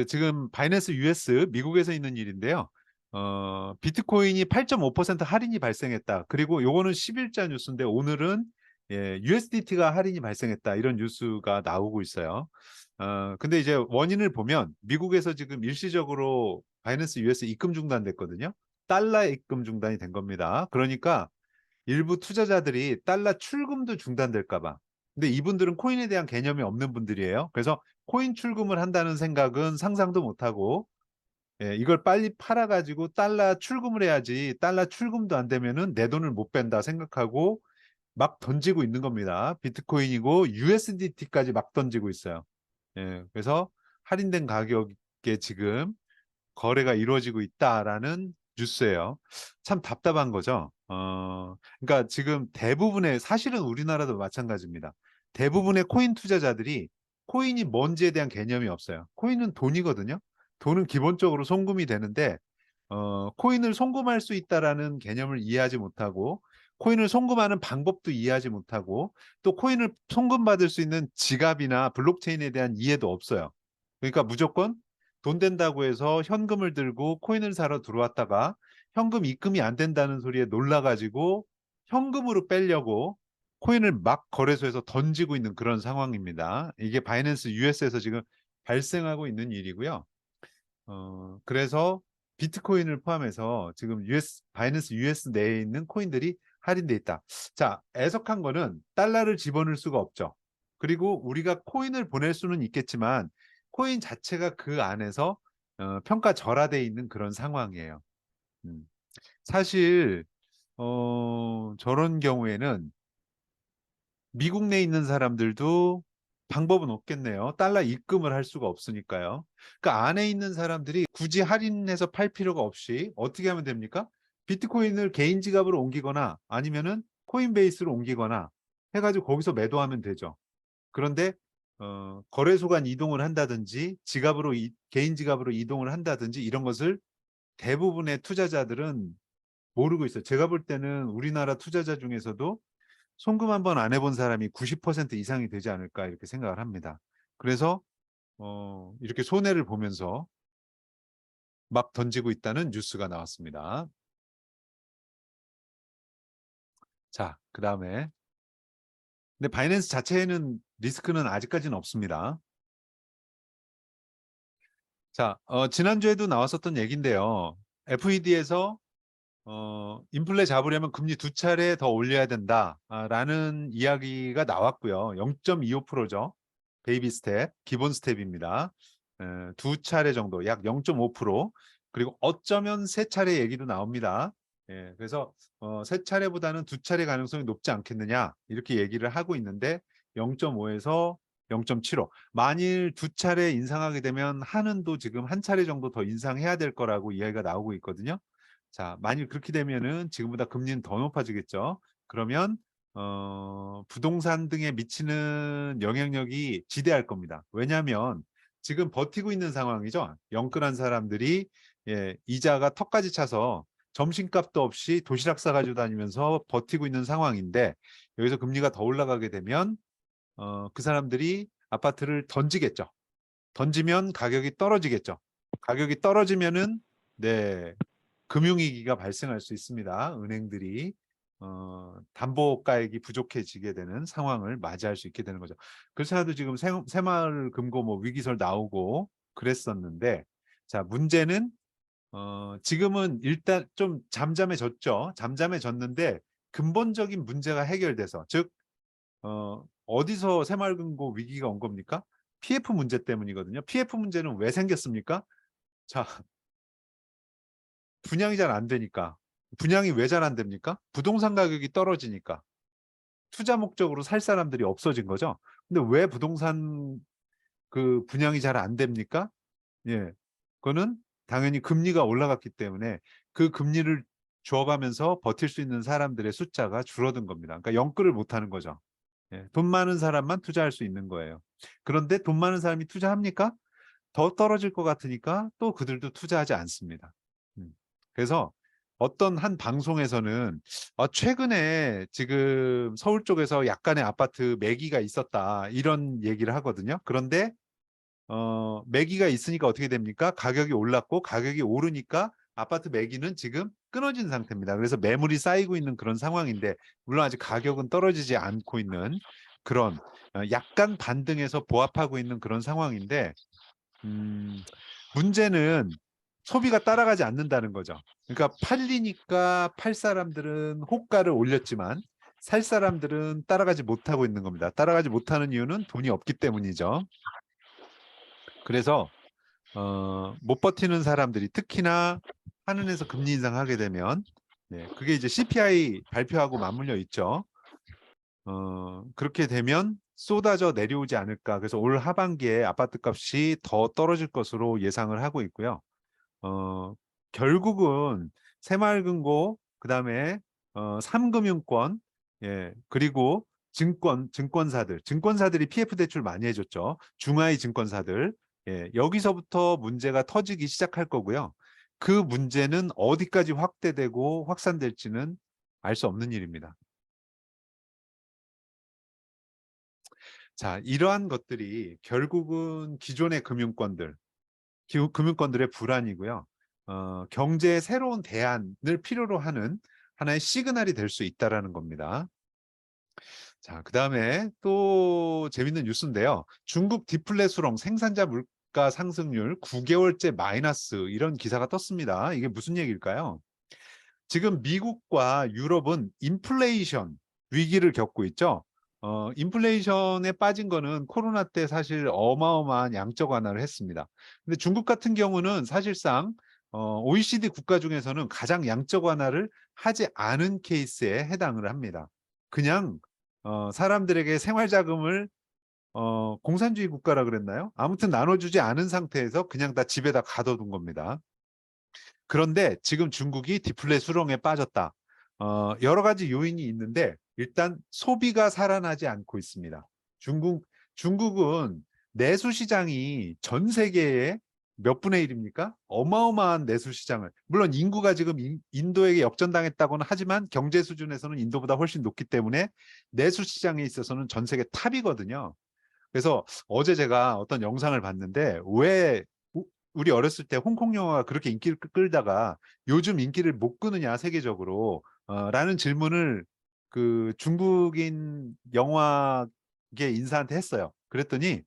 지금 바이낸스 US 미국에서 있는 일인데요. 비트코인이 8.5% 할인이 발생했다. 그리고 요거는 10일자 뉴스인데 오늘은 USDT가 할인이 발생했다. 이런 뉴스가 나오고 있어요. 근데 이제 원인을 보면 미국에서 지금 일시적으로 바이낸스 US 입금 중단됐거든요. 달러 입금 중단이 된 겁니다. 그러니까 일부 투자자들이 달러 출금도 중단될까 봐. 근데 이분들은 코인에 대한 개념이 없는 분들이에요. 그래서 코인 출금을 한다는 생각은 상상도 못하고 이걸 빨리 팔아가지고 달러 출금을 해야지 달러 출금도 안 되면은 내 돈을 못 뺀다 생각하고 막 던지고 있는 겁니다. 비트코인이고 USDT까지 막 던지고 있어요. 그래서 할인된 가격에 지금 거래가 이루어지고 있다라는 뉴스예요. 참 답답한 거죠. 그러니까 지금 대부분의 사실은 우리나라도 마찬가지입니다. 대부분의 코인 투자자들이 코인이 뭔지에 대한 개념이 없어요. 코인은 돈이거든요. 돈은 기본적으로 송금이 되는데 코인을 송금할 수 있다라는 개념을 이해하지 못하고 코인을 송금하는 방법도 이해하지 못하고 또 코인을 송금받을 수 있는 지갑이나 블록체인에 대한 이해도 없어요. 그러니까 무조건 돈 된다고 해서 현금을 들고 코인을 사러 들어왔다가 현금 입금이 안 된다는 소리에 놀라가지고 현금으로 빼려고 코인을 막 거래소에서 던지고 있는 그런 상황입니다. 이게 바이낸스 US에서 지금 발생하고 있는 일이고요. 그래서 비트코인을 포함해서 지금 바이낸스 US 내에 있는 코인들이 할인돼 있다. 자, 애석한 거는 달러를 집어넣을 수가 없죠. 그리고 우리가 코인을 보낼 수는 있겠지만 코인 자체가 그 안에서 평가절하돼 있는 그런 상황이에요. 음. 사실 저런 경우에는 미국 내에 있는 사람들도 방법은 없겠네요. 달러 입금을 할 수가 없으니까요. 그 안에 있는 사람들이 굳이 할인해서 팔 필요가 없이 어떻게 하면 됩니까? 비트코인을 개인 지갑으로 옮기거나 아니면은 코인베이스로 옮기거나 해가지고 거기서 매도하면 되죠. 그런데 거래소 간 이동을 한다든지 개인 지갑으로 이동을 한다든지 이런 것을 대부분의 투자자들은 모르고 있어요. 제가 볼 때는 우리나라 투자자 중에서도 송금 한번 안 해본 사람이 90% 이상이 되지 않을까 이렇게 생각을 합니다. 그래서 이렇게 손해를 보면서 막 던지고 있다는 뉴스가 나왔습니다. 자, 그다음에 근데 바이낸스 자체에는 리스크는 아직까지는 없습니다. 자, 지난주에도 나왔었던 얘기인데요. FED에서 인플레 잡으려면 금리 두 차례 더 올려야 된다라는 이야기가 나왔고요. 0.25%죠. 베이비 스텝, 기본 스텝입니다. 두 차례 정도, 약 0.5%. 그리고 어쩌면 세 차례 얘기도 나옵니다. 그래서 세 차례보다는 두 차례 가능성이 높지 않겠느냐 이렇게 얘기를 하고 있는데 0.5에서 0.75. 만일 두 차례 인상하게 되면 한은도 지금 한 차례 정도 더 인상해야 될 거라고 이야기가 나오고 있거든요. 자, 만일 그렇게 되면은 지금보다 금리는 더 높아지겠죠. 그러면 부동산 등에 미치는 영향력이 지대할 겁니다. 왜냐하면 지금 버티고 있는 상황이죠. 영끌한 사람들이 이자가 턱까지 차서 점심값도 없이 도시락 싸가지고 다니면서 버티고 있는 상황인데 여기서 금리가 더 올라가게 되면 그 사람들이 아파트를 던지겠죠. 던지면 가격이 떨어지겠죠. 가격이 떨어지면은 네, 금융위기가 발생할 수 있습니다. 은행들이 담보가액이 부족해지게 되는 상황을 맞이할 수 있게 되는 거죠. 그래서 나도 지금 새마을 금고 뭐 위기설 나오고 그랬었는데 자 문제는 지금은 일단 좀 잠잠해졌죠. 잠잠해졌는데 근본적인 문제가 해결돼서 즉 어디서 새마을금고 위기가 온 겁니까? PF 문제 때문이거든요. PF 문제는 왜 생겼습니까? 자, 분양이 잘 안 되니까. 분양이 왜 잘 안 됩니까? 부동산 가격이 떨어지니까. 투자 목적으로 살 사람들이 없어진 거죠. 근데 왜 부동산 그 분양이 잘 안 됩니까? 예. 그거는 당연히 금리가 올라갔기 때문에 그 금리를 줘가면서 버틸 수 있는 사람들의 숫자가 줄어든 겁니다. 그러니까 영끌을 못 하는 거죠. 돈 많은 사람만 투자할 수 있는 거예요. 그런데 돈 많은 사람이 투자합니까? 더 떨어질 것 같으니까 또 그들도 투자하지 않습니다. 그래서 어떤 한 방송에서는 최근에 지금 서울 쪽에서 약간의 아파트 매기가 있었다 이런 얘기를 하거든요. 그런데 매기가 있으니까 어떻게 됩니까? 가격이 올랐고 가격이 오르니까 아파트 매기는 지금 끊어진 상태입니다. 그래서 매물이 쌓이고 있는 그런 상황인데 물론 아직 가격은 떨어지지 않고 있는 그런 약간 반등해서 보합하고 있는 그런 상황인데 문제는 소비가 따라가지 않는다는 거죠. 그러니까 팔리니까 팔 사람들은 호가를 올렸지만 살 사람들은 따라가지 못하고 있는 겁니다. 따라가지 못하는 이유는 돈이 없기 때문이죠. 그래서 못 버티는 사람들이 특히나 한은에서 금리 인상하게 되면 네, 그게 이제 CPI 발표하고 맞물려 있죠. 그렇게 되면 쏟아져 내려오지 않을까. 그래서 올 하반기에 아파트 값이 더 떨어질 것으로 예상을 하고 있고요. 결국은 새마을금고, 그다음에 3금융권, 예, 그리고 증권사들이 PF 대출 많이 해줬죠. 중하위 증권사들, 예, 여기서부터 문제가 터지기 시작할 거고요. 그 문제는 어디까지 확대되고 확산될지는 알 수 없는 일입니다. 자, 이러한 것들이 결국은 기존의 금융권들의 불안이고요. 경제의 새로운 대안을 필요로 하는 하나의 시그널이 될 수 있다라는 겁니다. 자, 그다음에 또 재밌는 뉴스인데요. 중국 디플레 수렁 생산자 물가 상승률 9개월째 마이너스 이런 기사가 떴습니다. 이게 무슨 얘기일까요? 지금 미국과 유럽은 인플레이션 위기를 겪고 있죠. 인플레이션에 빠진 거는 코로나 때 사실 어마어마한 양적 완화를 했습니다. 근데 중국 같은 경우는 사실상 OECD 국가 중에서는 가장 양적 완화를 하지 않은 케이스에 해당을 합니다. 그냥 사람들에게 생활 자금을 공산주의 국가라 그랬나요? 아무튼 나눠주지 않은 상태에서 그냥 다 집에다 가둬둔 겁니다. 그런데 지금 중국이 디플레 수렁에 빠졌다. 여러 가지 요인이 있는데 일단 소비가 살아나지 않고 있습니다. 중국은 내수 시장이 전 세계의 몇 분의 1입니까? 어마어마한 내수 시장을. 물론 인구가 지금 인도에게 역전당했다고는 하지만 경제 수준에서는 인도보다 훨씬 높기 때문에 내수 시장에 있어서는 전 세계 탑이거든요. 그래서 어제 제가 어떤 영상을 봤는데 왜 우리 어렸을 때 홍콩 영화가 그렇게 인기를 끌다가 요즘 인기를 못 끄느냐 세계적으로 라는 질문을 그 중국인 영화계 인사한테 했어요. 그랬더니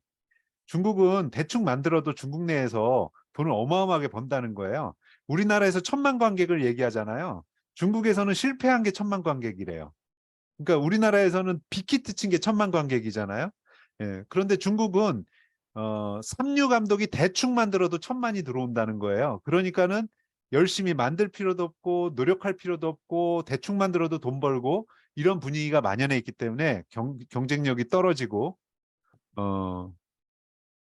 중국은 대충 만들어도 중국 내에서 돈을 어마어마하게 번다는 거예요. 우리나라에서 1,000만 관객을 얘기하잖아요. 중국에서는 실패한 게 1,000만 관객이래요. 그러니까 우리나라에서는 빅히트 친 게 1,000만 관객이잖아요. 예, 그런데 중국은 삼류 감독이 대충 만들어도 1,000만이 들어온다는 거예요. 그러니까는 열심히 만들 필요도 없고 노력할 필요도 없고 대충 만들어도 돈 벌고 이런 분위기가 만연해 있기 때문에 경쟁력이 떨어지고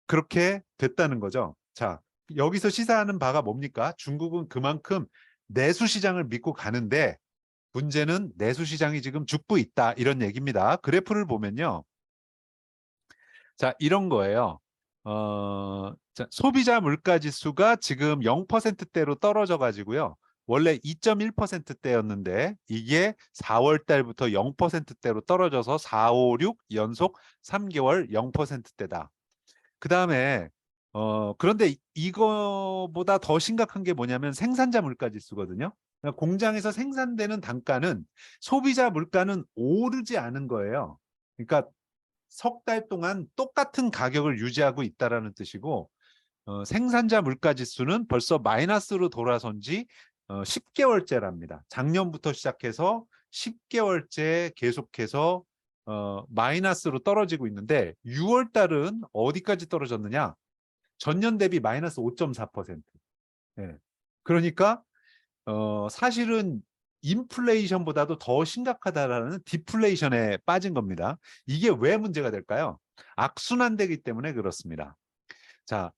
그렇게 됐다는 거죠. 자, 여기서 시사하는 바가 뭡니까? 중국은 그만큼 내수 시장을 믿고 가는데 문제는 내수 시장이 지금 죽고 있다 이런 얘기입니다. 그래프를 보면요. 자, 이런 거예요. 자, 소비자 물가 지수가 지금 0%대로 떨어져 가지고요. 원래 2.1%대였는데 이게 4월 달부터 0%대로 떨어져서 4, 5, 6 연속 3개월 0%대다. 그다음에 그런데 이거보다 더 심각한 게 뭐냐면 생산자 물가 지수거든요. 그러니까 공장에서 생산되는 단가는 소비자 물가는 오르지 않은 거예요. 그러니까 석 달 동안 똑같은 가격을 유지하고 있다라는 뜻이고 생산자 물가 지수는 벌써 마이너스로 돌아선 지 10개월째랍니다. 작년부터 시작해서 10개월째 계속해서 마이너스로 떨어지고 있는데 6월 달은 어디까지 떨어졌느냐? 전년 대비 마이너스 5.4%. 예. 그러니까 사실은 인플레이션보다도 더 심각하다라는 디플레이션에 빠진 겁니다. 이게 왜 문제가 될까요? 악순환되기 때문에 그렇습니다. 자,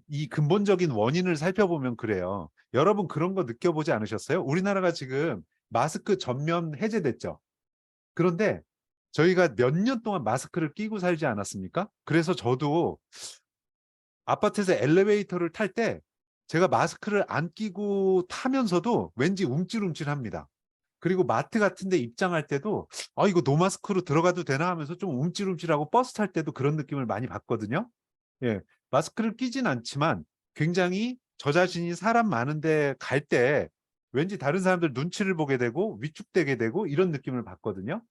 이 근본적인 원인을 살펴보면 그래요. 여러분 그런 거 느껴보지 않으셨어요? 우리나라가 지금 마스크 전면 해제됐죠. 그런데 저희가 몇 년 동안 마스크를 끼고 살지 않았습니까? 그래서 저도 아파트에서 엘리베이터를 탈 때 제가 마스크를 안 끼고 타면서도 왠지 움찔움찔합니다. 그리고 마트 같은 데 입장할 때도 이거 노마스크로 들어가도 되나 하면서 좀 움찔움찔하고 버스 탈 때도 그런 느낌을 많이 받거든요. 예. 마스크를 끼진 않지만 굉장히 저 자신이 사람 많은데 갈 때 왠지 다른 사람들 눈치를 보게 되고 위축되게 되고 이런 느낌을 받거든요.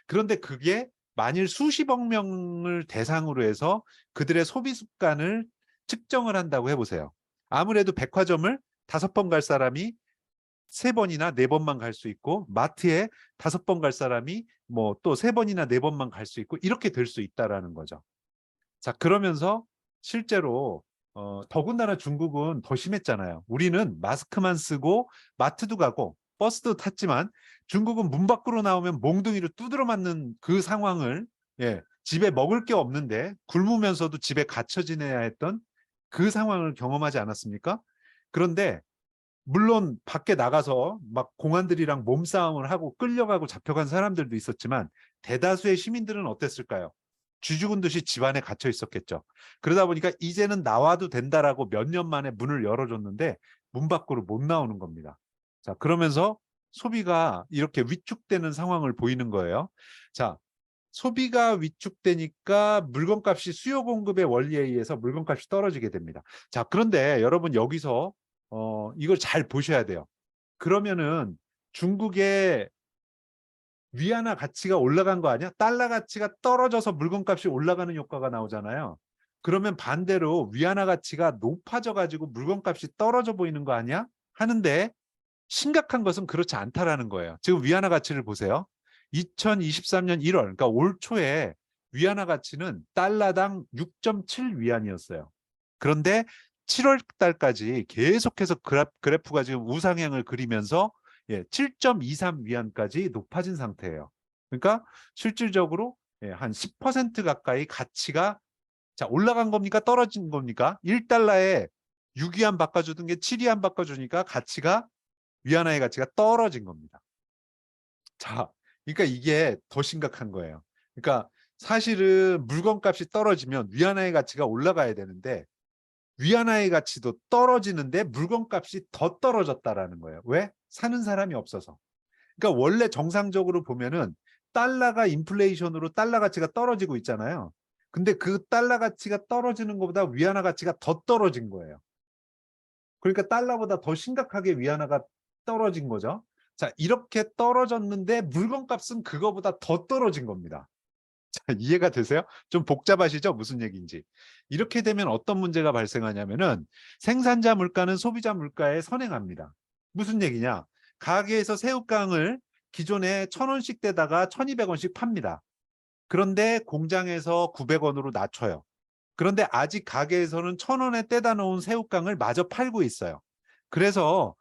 그런데 그게 만일 수십억 명을 대상으로 해서 그들의 소비 습관을 측정을 한다고 해보세요. 아무래도 백화점을 5번 갈 사람이 3번이나 4번만 갈 수 있고, 마트에 5번 갈 사람이 뭐 또 3번이나 4번만 갈 수 있고, 이렇게 될 수 있다라는 거죠. 자, 그러면서 실제로 더군다나 중국은 더 심했잖아요. 우리는 마스크만 쓰고 마트도 가고 버스도 탔지만, 중국은 문 밖으로 나오면 몽둥이로 두드려 맞는 그 상황을, 집에 먹을 게 없는데 굶으면서도 집에 갇혀 지내야 했던 그 상황을 경험하지 않았습니까? 그런데 물론 밖에 나가서 막 공안들이랑 몸싸움을 하고 끌려가고 잡혀간 사람들도 있었지만, 대다수의 시민들은 어땠을까요? 쥐 죽은 듯이 집 안에 갇혀 있었겠죠. 그러다 보니까 이제는 나와도 된다라고 몇 년 만에 문을 열어줬는데 문 밖으로 못 나오는 겁니다. 자, 그러면서 소비가 이렇게 위축되는 상황을 보이는 거예요. 자, 소비가 위축되니까 물건값이 수요 공급의 원리에 의해서 물건값이 떨어지게 됩니다. 자, 그런데 여러분 여기서 이걸 잘 보셔야 돼요. 그러면은 중국의 위안화 가치가 올라간 거 아니야? 달러 가치가 떨어져서 물건값이 올라가는 효과가 나오잖아요. 그러면 반대로 위안화 가치가 높아져 가지고 물건값이 떨어져 보이는 거 아니야? 하는데, 심각한 것은 그렇지 않다라는 거예요. 지금 위안화 가치를 보세요. 2023년 1월, 그러니까 올 초에 위안화 가치는 달러당 6.7 위안이었어요. 그런데 7월 달까지 계속해서 그래프가 지금 우상향을 그리면서 7.23 위안까지 높아진 상태예요. 그러니까 실질적으로 한 10% 가까이 가치가, 자, 올라간 겁니까? 떨어진 겁니까? 1달러에 6위안 바꿔주던 게 7위안 바꿔주니까 가치가, 위안화의 가치가 떨어진 겁니다. 자, 그러니까 이게 더 심각한 거예요. 그러니까 사실은 물건값이 떨어지면 위안화의 가치가 올라가야 되는데, 위안화의 가치도 떨어지는데 물건값이 더 떨어졌다라는 거예요. 왜? 사는 사람이 없어서. 그러니까 원래 정상적으로 보면은 달러가 인플레이션으로 달러 가치가 떨어지고 있잖아요. 근데 그 달러 가치가 떨어지는 것보다 위안화 가치가 더 떨어진 거예요. 그러니까 달러보다 더 심각하게 위안화가 떨어진 거죠. 자, 이렇게 떨어졌는데 물건값은 그거보다 더 떨어진 겁니다. 자, 이해가 되세요? 좀 복잡하시죠? 무슨 얘기인지. 이렇게 되면 어떤 문제가 발생하냐면은, 생산자 물가는 소비자 물가에 선행합니다. 무슨 얘기냐? 가게에서 새우깡을 기존에 1,000원씩 대다가 1,200원씩 팝니다. 그런데 공장에서 900원으로 낮춰요. 그런데 아직 가게에서는 1,000원에 떼다 놓은 새우깡을 마저 팔고 있어요. 그래서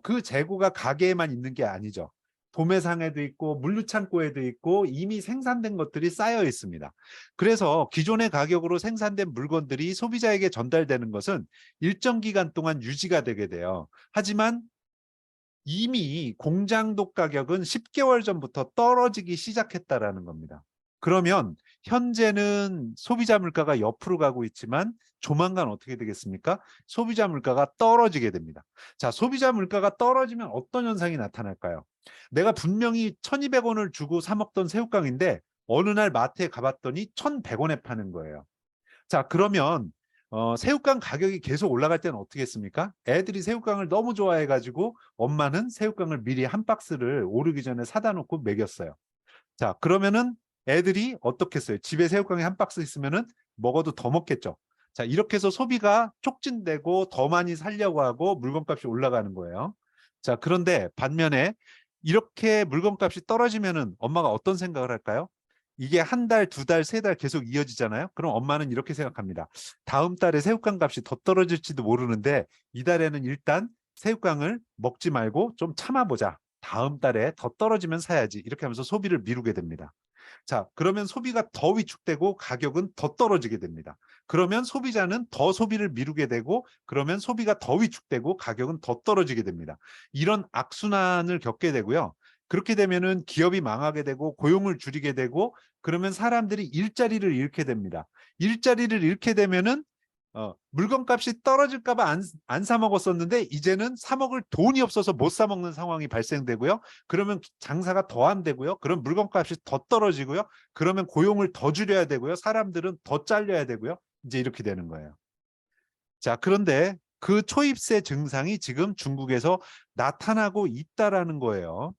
그 재고가 가게에만 있는 게 아니죠. 도매상에도 있고 물류창고에도 있고 이미 생산된 것들이 쌓여 있습니다. 그래서 기존의 가격으로 생산된 물건들이 소비자에게 전달되는 것은 일정 기간 동안 유지가 되게 돼요. 하지만 이미 공장독 가격은 10개월 전부터 떨어지기 시작했다라는 겁니다. 그러면 현재는 소비자 물가가 옆으로 가고 있지만 조만간 어떻게 되겠습니까? 소비자 물가가 떨어지게 됩니다. 자, 소비자 물가가 떨어지면 어떤 현상이 나타날까요? 내가 분명히 1,200원을 주고 사 먹던 새우깡인데 어느 날 마트에 가봤더니 1,100원에 파는 거예요. 자, 그러면 새우깡 가격이 계속 올라갈 때는 어떻게 했습니까? 애들이 새우깡을 너무 좋아해가지고 엄마는 새우깡을 미리 한 박스를 오르기 전에 사다 놓고 먹였어요. 자, 그러면은 애들이 어떻게 했어요? 집에 새우깡이 한 박스 있으면은 먹어도 더 먹겠죠. 자, 이렇게 해서 소비가 촉진되고 더 많이 살려고 하고 물건값이 올라가는 거예요. 자, 그런데 반면에 이렇게 물건값이 떨어지면은 엄마가 어떤 생각을 할까요? 이게 한 달, 두 달, 세 달 계속 이어지잖아요. 그럼 엄마는 이렇게 생각합니다. 다음 달에 새우깡 값이 더 떨어질지도 모르는데 이달에는 일단 새우깡을 먹지 말고 좀 참아보자. 다음 달에 더 떨어지면 사야지. 이렇게 하면서 소비를 미루게 됩니다. 자, 그러면 소비가 더 위축되고 가격은 더 떨어지게 됩니다. 그러면 소비자는 더 소비를 미루게 되고, 그러면 소비가 더 위축되고 가격은 더 떨어지게 됩니다. 이런 악순환을 겪게 되고요. 그렇게 되면은 기업이 망하게 되고 고용을 줄이게 되고, 그러면 사람들이 일자리를 잃게 됩니다. 일자리를 잃게 되면은 물건값이 떨어질까 봐 안 사 먹었었는데 이제는 사 먹을 돈이 없어서 못 사 먹는 상황이 발생되고요. 그러면 장사가 더 안 되고요. 그럼 물건값이 더 떨어지고요. 그러면 고용을 더 줄여야 되고요. 사람들은 더 잘려야 되고요. 이제 이렇게 되는 거예요. 자, 그런데 그 초입세 증상이 지금 중국에서 나타나고 있다라는 거예요.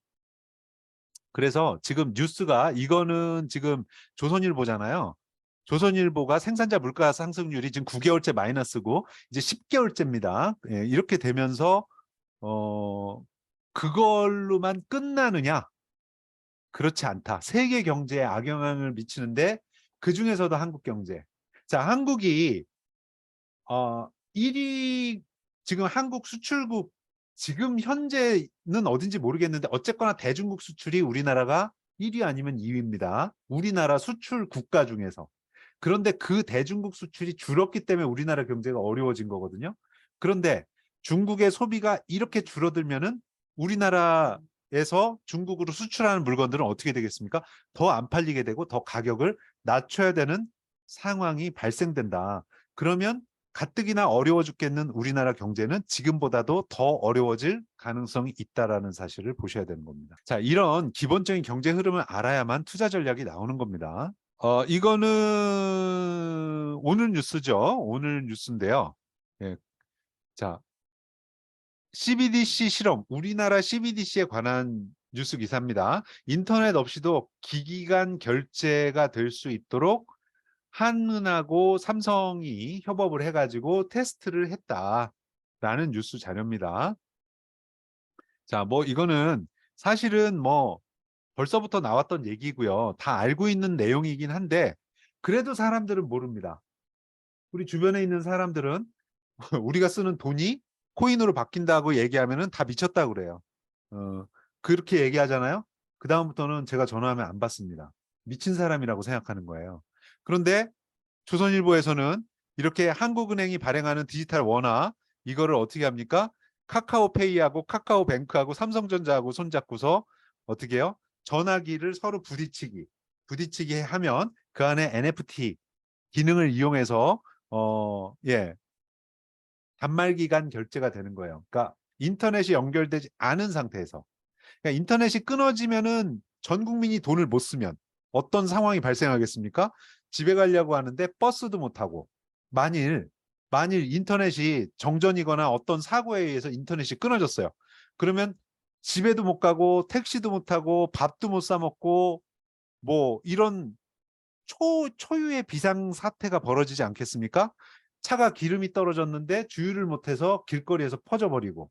그래서 지금 뉴스가 이거는 지금 조선일보잖아요. 조선일보가 생산자 물가 상승률이 지금 9개월째 마이너스고 이제 10개월째입니다. 예, 이렇게 되면서 그걸로만 끝나느냐? 그렇지 않다. 세계 경제에 악영향을 미치는데 그중에서도 한국 경제. 자, 한국이 1위 지금 한국 수출국 지금 현재는 어딘지 모르겠는데 어쨌거나 대중국 수출이 우리나라가 1위 아니면 2위입니다. 우리나라 수출 국가 중에서. 그런데 그 대중국 수출이 줄었기 때문에 우리나라 경제가 어려워진 거거든요. 그런데 중국의 소비가 이렇게 줄어들면은 우리나라에서 중국으로 수출하는 물건들은 어떻게 되겠습니까? 더 안 팔리게 되고 더 가격을 낮춰야 되는 상황이 발생된다. 그러면 가뜩이나 어려워 죽겠는 우리나라 경제는 지금보다도 더 어려워질 가능성이 있다라는 사실을 보셔야 되는 겁니다. 자, 이런 기본적인 경제 흐름을 알아야만 투자 전략이 나오는 겁니다. 이거는 오늘 뉴스죠. 오늘 뉴스인데요. 예, 자, CBDC 실험, 우리나라 CBDC에 관한 뉴스 기사입니다. 인터넷 없이도 기기 간 결제가 될 수 있도록 한은하고 삼성이 협업을 해가지고 테스트를 했다라는 뉴스 자료입니다. 자, 뭐 이거는 사실은 뭐 벌써부터 나왔던 얘기고요. 다 알고 있는 내용이긴 한데 그래도 사람들은 모릅니다. 우리 주변에 있는 사람들은 우리가 쓰는 돈이 코인으로 바뀐다고 얘기하면은 다 미쳤다고 그래요. 그렇게 얘기하잖아요. 그다음부터는 제가 전화하면 안 받습니다. 미친 사람이라고 생각하는 거예요. 그런데 조선일보에서는 이렇게 한국은행이 발행하는 디지털 원화 이거를 어떻게 합니까? 카카오페이하고 카카오뱅크하고 삼성전자하고 손잡고서 어떻게 해요? 전화기를 서로 부딪히기 하면 그 안에 NFT 기능을 이용해서 예, 단말기간 결제가 되는 거예요. 그러니까 인터넷이 연결되지 않은 상태에서 그러니까 인터넷이 끊어지면은 전 국민이 돈을 못 쓰면 어떤 상황이 발생하겠습니까? 집에 가려고 하는데 버스도 못 타고 만일 인터넷이 정전이거나 어떤 사고에 의해서 인터넷이 끊어졌어요. 그러면 집에도 못 가고 택시도 못 타고 밥도 못 사 먹고 뭐 이런 초유의 비상 사태가 벌어지지 않겠습니까? 차가 기름이 떨어졌는데 주유를 못해서 길거리에서 퍼져버리고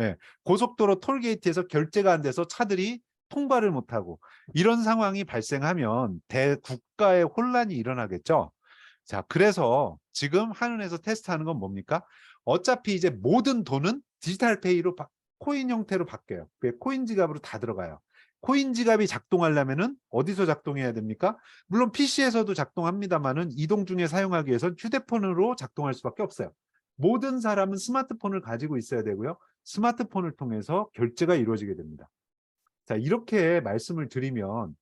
예, 고속도로 톨게이트에서 결제가 안 돼서 차들이 통과를 못하고 이런 상황이 발생하면 대국가의 혼란이 일어나겠죠. 자, 그래서 지금 한은에서 테스트하는 건 뭡니까? 어차피 이제 모든 돈은 디지털 페이로 코인 형태로 바뀌어요. 코인 지갑으로 다 들어가요. 코인 지갑이 작동하려면은 어디서 작동해야 됩니까? 물론 PC에서도 작동합니다만은 이동 중에 사용하기 위해서 휴대폰으로 작동할 수밖에 없어요. 모든 사람은 스마트폰을 가지고 있어야 되고요. 스마트폰을 통해서 결제가 이루어지게 됩니다. 자, 이렇게 말씀을 드리면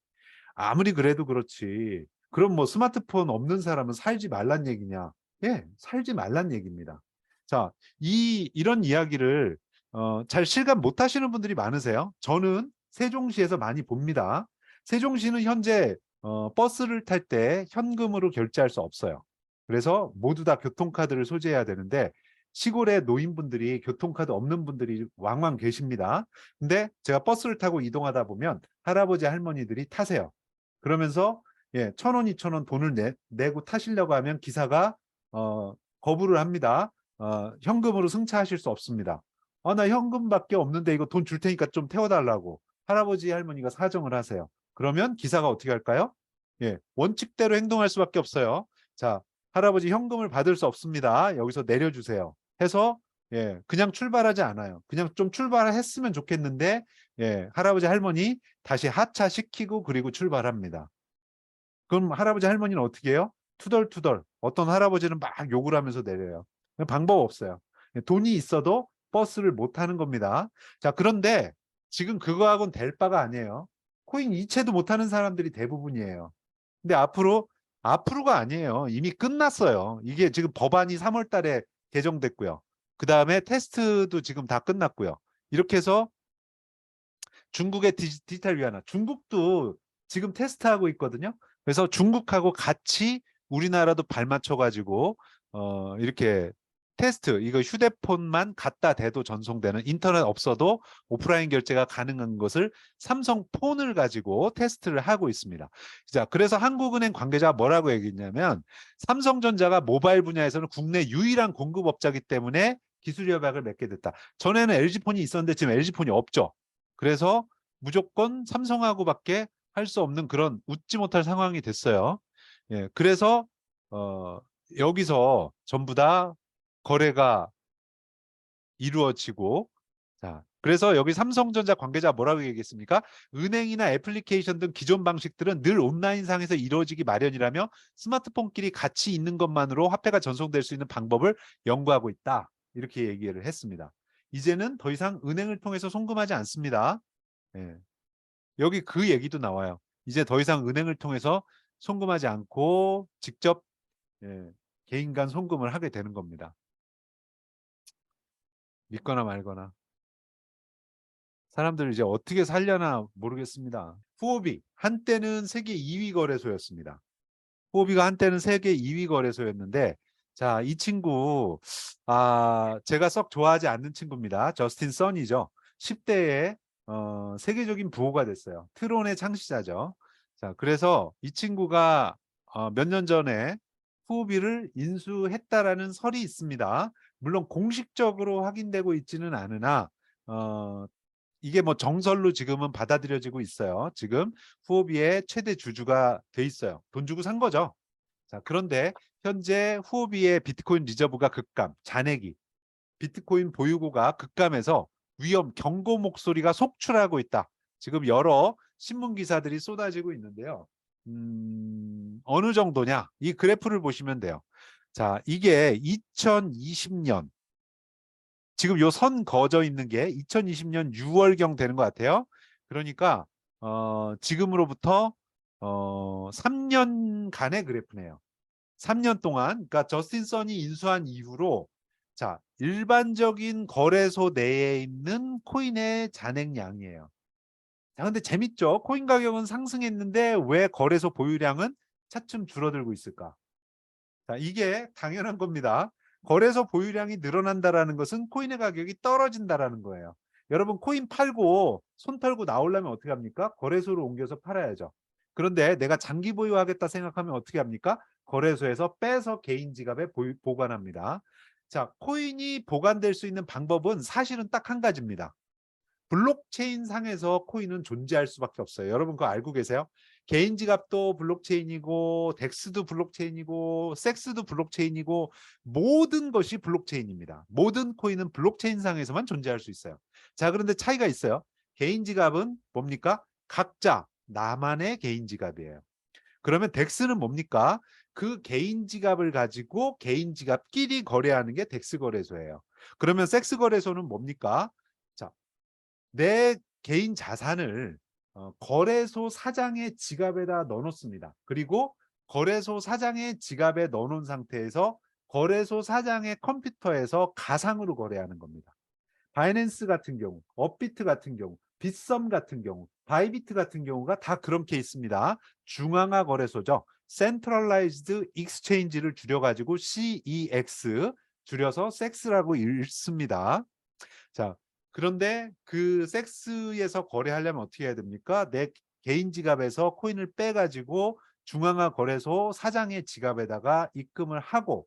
아무리 그래도 그렇지. 그럼 뭐 스마트폰 없는 사람은 살지 말란 얘기냐? 예, 살지 말란 얘기입니다. 자, 이런 이야기를 잘 실감 못 하시는 분들이 많으세요. 저는 세종시에서 많이 봅니다. 세종시는 현재 버스를 탈 때 현금으로 결제할 수 없어요. 그래서 모두 다 교통카드를 소지해야 되는데 시골의 노인분들이 교통카드 없는 분들이 왕왕 계십니다. 근데 제가 버스를 타고 이동하다 보면 할아버지 할머니들이 타세요. 그러면서 예, 1,000원, 2,000원 돈을 내고 타시려고 하면 기사가 거부를 합니다. 현금으로 승차하실 수 없습니다. 나 현금밖에 없는데 이거 돈 줄 테니까 좀 태워달라고 할아버지 할머니가 사정을 하세요. 그러면 기사가 어떻게 할까요? 예, 원칙대로 행동할 수밖에 없어요. 자, 할아버지 현금을 받을 수 없습니다. 여기서 내려주세요. 해서 예, 그냥 출발하지 않아요. 그냥 좀 출발했으면 좋겠는데 예, 할아버지 할머니 다시 하차시키고 그리고 출발합니다. 그럼 할아버지 할머니는 어떻게 해요? 투덜투덜. 어떤 할아버지는 막 욕을 하면서 내려요. 방법 없어요. 돈이 있어도 버스를 못 타는 겁니다. 자, 그런데 지금 그거하고는 될 바가 아니에요. 코인 이체도 못 하는 사람들이 대부분이에요. 근데 앞으로가 아니에요. 이미 끝났어요. 이게 지금 법안이 3월 달에 개정됐고요. 그 다음에 테스트도 지금 다 끝났고요. 이렇게 해서 중국의 디지털 위안화. 중국도 지금 테스트하고 있거든요. 그래서 중국하고 같이 우리나라도 발맞춰 가지고 이렇게 테스트, 이거 휴대폰만 갖다 대도 전송되는, 인터넷 없어도 오프라인 결제가 가능한 것을 삼성폰을 가지고 테스트를 하고 있습니다. 자, 그래서 한국은행 관계자가 뭐라고 얘기했냐면 삼성전자가 모바일 분야에서는 국내 유일한 공급업자이기 때문에 기술 협약을 맺게 됐다. 전에는 LG폰이 있었는데 지금 LG폰이 없죠. 그래서 무조건 삼성하고밖에 할 수 없는 그런 웃지 못할 상황이 됐어요. 예, 그래서 여기서 전부 다 거래가 이루어지고, 자, 그래서 여기 삼성전자 관계자 뭐라고 얘기했습니까? 은행이나 애플리케이션 등 기존 방식들은 늘 온라인상에서 이루어지기 마련이라며 스마트폰끼리 같이 있는 것만으로 화폐가 전송될 수 있는 방법을 연구하고 있다. 이렇게 얘기를 했습니다. 이제는 더 이상 은행을 통해서 송금하지 않습니다. 예. 여기 그 얘기도 나와요. 이제 더 이상 은행을 통해서 송금하지 않고 직접 예, 개인 간 송금을 하게 되는 겁니다. 믿거나 말거나. 사람들 이제 어떻게 살려나 모르겠습니다. 후오비 한때는 세계 2위 거래소였습니다. 후오비가 한때는 세계 2위 거래소였는데, 자, 이 친구 제가 썩 좋아하지 않는 친구입니다. 저스틴 선이죠. 10대에 세계적인 부호가 됐어요. 트론의 창시자죠. 자, 그래서 이 친구가 몇 년 전에 후오비를 인수했다라는 설이 있습니다. 물론 공식적으로 확인되고 있지는 않으나 이게 뭐 정설로 지금은 받아들여지고 있어요. 지금 후오비의 최대 주주가 돼 있어요. 돈 주고 산 거죠. 자, 그런데 현재 후오비의 비트코인 리저브가 급감, 잔액이, 비트코인 보유고가 급감해서 위험, 경고 목소리가 속출하고 있다. 지금 여러 신문 기사들이 쏟아지고 있는데요. 어느 정도냐? 이 그래프를 보시면 돼요. 자, 이게 2020년, 지금 요 선 그어져 있는 게 2020년 6월경 되는 것 같아요. 그러니까 지금으로부터 3년간의 그래프네요. 3년 동안, 그러니까 저스틴 선이 인수한 이후로, 자, 일반적인 거래소 내에 있는 코인의 잔액량이에요. 자, 근데 재밌죠? 코인 가격은 상승했는데 왜 거래소 보유량은 차츰 줄어들고 있을까? 자, 이게 당연한 겁니다. 거래소 보유량이 늘어난다라는 것은 코인의 가격이 떨어진다라는 거예요. 여러분, 코인 팔고 손 털고 나오려면 어떻게 합니까? 거래소로 옮겨서 팔아야죠. 그런데 내가 장기 보유하겠다 생각하면 어떻게 합니까? 거래소에서 빼서 개인 지갑에 보관합니다. 자, 코인이 보관될 수 있는 방법은 사실은 딱 한 가지입니다. 블록체인 상에서 코인은 존재할 수밖에 없어요. 여러분 그거 알고 계세요? 개인 지갑도 블록체인이고 덱스도 블록체인이고 섹스도 블록체인이고 모든 것이 블록체인입니다. 모든 코인은 블록체인 상에서만 존재할 수 있어요. 자, 그런데 차이가 있어요. 개인 지갑은 뭡니까? 각자 나만의 개인 지갑이에요. 그러면 덱스는 뭡니까? 그 개인 지갑을 가지고 개인 지갑끼리 거래하는 게 덱스 거래소예요. 그러면 섹스 거래소는 뭡니까? 자, 내 개인 자산을 거래소 사장의 지갑에다 넣어놓습니다. 그리고 거래소 사장의 지갑에 넣어놓은 상태에서 거래소 사장의 컴퓨터에서 가상으로 거래하는 겁니다. 바이낸스 같은 경우, 업비트 같은 경우, 빗썸 같은 경우, 바이비트 같은 경우가 다 그런 케이스입니다. 중앙화 거래소죠. Centralized Exchange를 줄여가지고 CEX, 줄여서 섹스라고 읽습니다. 자, 그런데 그 섹스에서 거래하려면 어떻게 해야 됩니까? 내 개인 지갑에서 코인을 빼가지고 중앙화 거래소 사장의 지갑에다가 입금을 하고,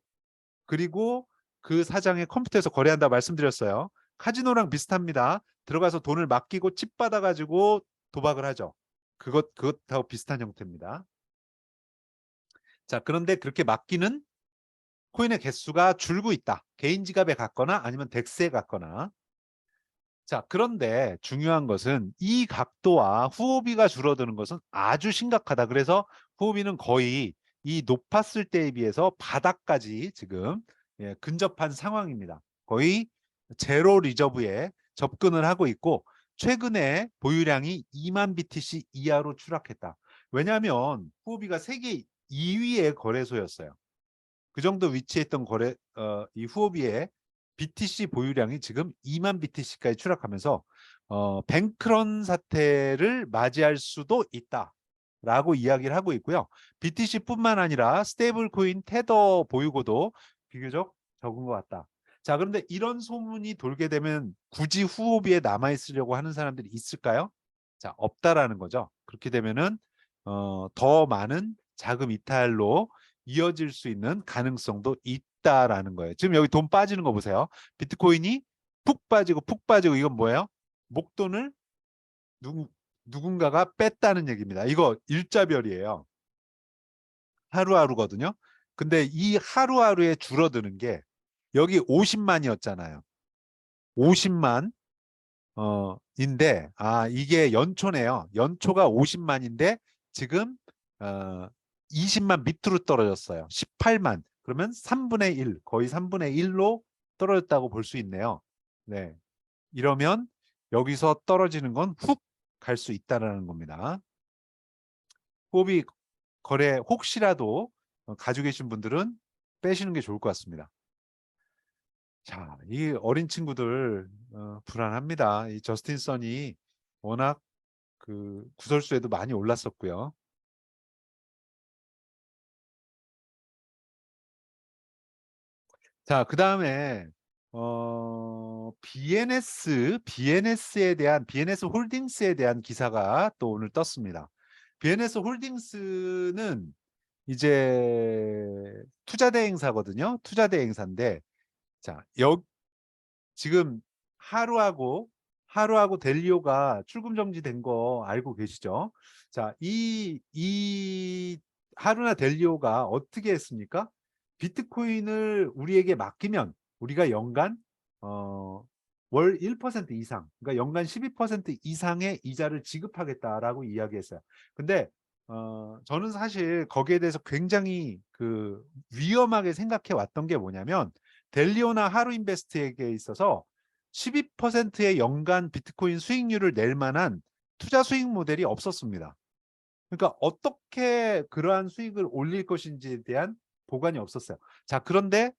그리고 그 사장의 컴퓨터에서 거래한다 말씀드렸어요. 카지노랑 비슷합니다. 들어가서 돈을 맡기고 칩 받아가지고 도박을 하죠. 그것하고 비슷한 형태입니다. 자, 그런데 그렇게 맡기는 코인의 개수가 줄고 있다. 개인 지갑에 갔거나 아니면 덱스에 갔거나. 자, 그런데 중요한 것은 이 각도와 후오비가 줄어드는 것은 아주 심각하다. 그래서 후오비는 거의 이 높았을 때에 비해서 바닥까지 지금 근접한 상황입니다. 거의 제로 리저브에 접근을 하고 있고, 최근에 보유량이 2만 BTC 이하로 추락했다. 왜냐하면 후오비가 세계 2위의 거래소였어요. 그 정도 위치에 있던 이 후오비의 BTC 보유량이 지금 2만 BTC까지 추락하면서 뱅크런 사태를 맞이할 수도 있다라고 이야기를 하고 있고요. BTC뿐만 아니라 스테이블 코인 테더 보유고도 비교적 적은 것 같다. 자, 그런데 이런 소문이 돌게 되면 굳이 후보비에 남아 있으려고 하는 사람들이 있을까요? 자, 없다라는 거죠. 그렇게 되면은 더 많은 자금 이탈로 이어질 수 있는 가능성도 있다라는 거예요. 지금 여기 돈 빠지는 거 보세요. 비트코인이 푹 빠지고 푹 빠지고, 이건 뭐예요? 목돈을 누군가가 뺐다는 얘기입니다. 이거 일자별이에요. 하루하루거든요. 근데 이 하루하루에 줄어드는 게 여기 50만이었잖아요. 50만 인데, 이게 연초네요. 연초가 50만인데 지금 어 20만 밑으로 떨어졌어요. 18만. 그러면 3분의 1, 거의 3분의 1로 떨어졌다고 볼 수 있네요. 네. 이러면 여기서 떨어지는 건 훅 갈 수 있다라는 겁니다. 호비 거래 혹시라도 가지고 계신 분들은 빼시는 게 좋을 것 같습니다. 자, 이 어린 친구들 불안합니다. 이 저스틴 선이 워낙 그 구설수에도 많이 올랐었고요. 자, 그다음에 BNS 홀딩스에 대한 기사가 또 오늘 떴습니다. BNS 홀딩스는 이제 투자 대행사거든요. 투자 대행사인데, 자, 지금 하루하고 델리오가 출금 정지된 거 알고 계시죠? 자, 이 하루나 델리오가 어떻게 했습니까? 비트코인을 우리에게 맡기면 우리가 연간 어, 월 1% 이상, 그러니까 연간 12% 이상의 이자를 지급하겠다라고 이야기했어요. 근데 저는 사실 거기에 대해서 굉장히 그 위험하게 생각해 왔던 게 뭐냐면, 델리오나 하루인베스트에게 있어서 12%의 연간 비트코인 수익률을 낼 만한 투자 수익 모델이 없었습니다. 그러니까 어떻게 그러한 수익을 올릴 것인지에 대한 보관이 없었어요. 자, 그런데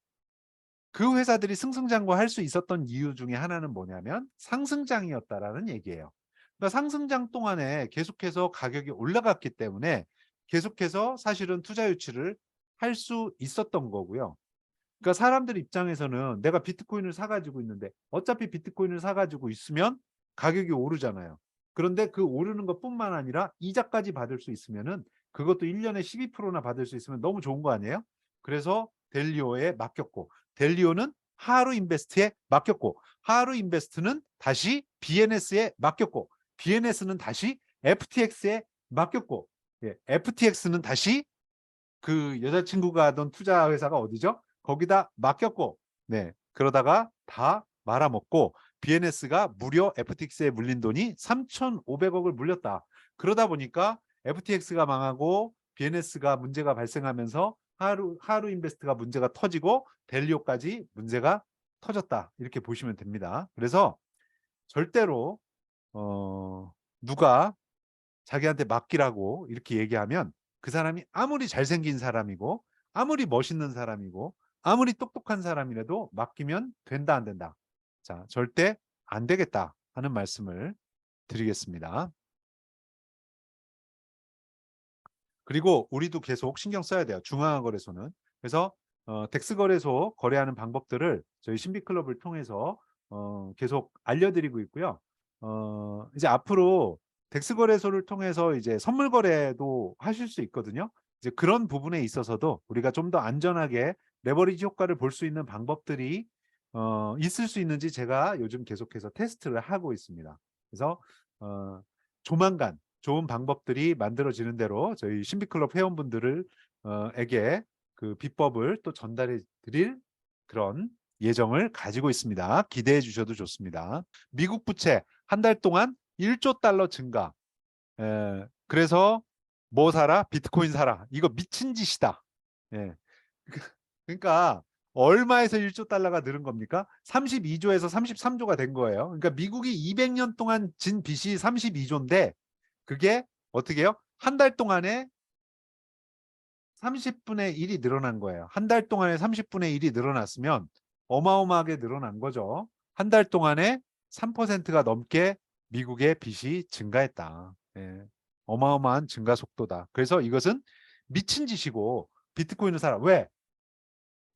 그 회사들이 승승장구할 수 있었던 이유 중에 하나는 뭐냐면 상승장이었다라는 얘기예요. 그러니까 상승장 동안에 계속해서 가격이 올라갔기 때문에 계속해서 사실은 투자 유치를 할 수 있었던 거고요. 그러니까 사람들 입장에서는 내가 비트코인을 사가지고 있는데, 어차피 비트코인을 사가지고 있으면 가격이 오르잖아요. 그런데 그 오르는 것뿐만 아니라 이자까지 받을 수 있으면은, 그것도 1년에 12%나 받을 수 있으면 너무 좋은 거 아니에요? 그래서 델리오에 맡겼고, 델리오는 하루인베스트에 맡겼고, 하루인베스트는 다시 BNS에 맡겼고, BNS는 다시 FTX에 맡겼고, FTX는 다시 그 여자친구가 하던 투자 회사가 어디죠? 거기다 맡겼고, 네, 그러다가 다 말아먹고, BNS가 무려 FTX에 물린 돈이 3,500억을 물렸다. 그러다 보니까 FTX가 망하고 BNS가 문제가 발생하면서 하루인베스트가 문제가 터지고 델리오까지 문제가 터졌다. 이렇게 보시면 됩니다. 그래서 절대로 누가 자기한테 맡기라고 이렇게 얘기하면, 그 사람이 아무리 잘생긴 사람이고 아무리 멋있는 사람이고 아무리 똑똑한 사람이라도 맡기면 된다 안 된다. 자, 절대 안 되겠다 하는 말씀을 드리겠습니다. 그리고 우리도 계속 신경 써야 돼요. 중앙거래소는. 그래서 덱스 거래소 거래하는 방법들을 저희 신비클럽을 통해서 계속 알려드리고 있고요. 이제 앞으로 덱스 거래소를 통해서 이제 선물 거래도 하실 수 있거든요. 이제 그런 부분에 있어서도 우리가 좀 더 안전하게 레버리지 효과를 볼 수 있는 방법들이 있을 수 있는지 제가 요즘 계속해서 테스트를 하고 있습니다. 그래서 조만간 좋은 방법들이 만들어지는 대로 저희 신비클럽 회원분들을 에게 그 비법을 또 전달해 드릴 그런 예정을 가지고 있습니다. 기대해 주셔도 좋습니다. 미국 부채 한 달 동안 1조 달러 증가. 그래서 뭐 사라? 비트코인 사라. 이거 미친 짓이다. 예. 그러니까 얼마에서 1조 달러가 늘은 겁니까? 32조에서 33조가 된 거예요. 그러니까 미국이 200년 동안 진 빚이 32조인데, 그게 어떻게 해요? 한 달 동안에 30분의 1이 늘어난 거예요. 한 달 동안에 30분의 1이 늘어났으면 어마어마하게 늘어난 거죠. 한 달 동안에 3%가 넘게 미국의 빚이 증가했다. 예. 어마어마한 증가 속도다. 그래서 이것은 미친 짓이고 비트코인을 사라. 왜?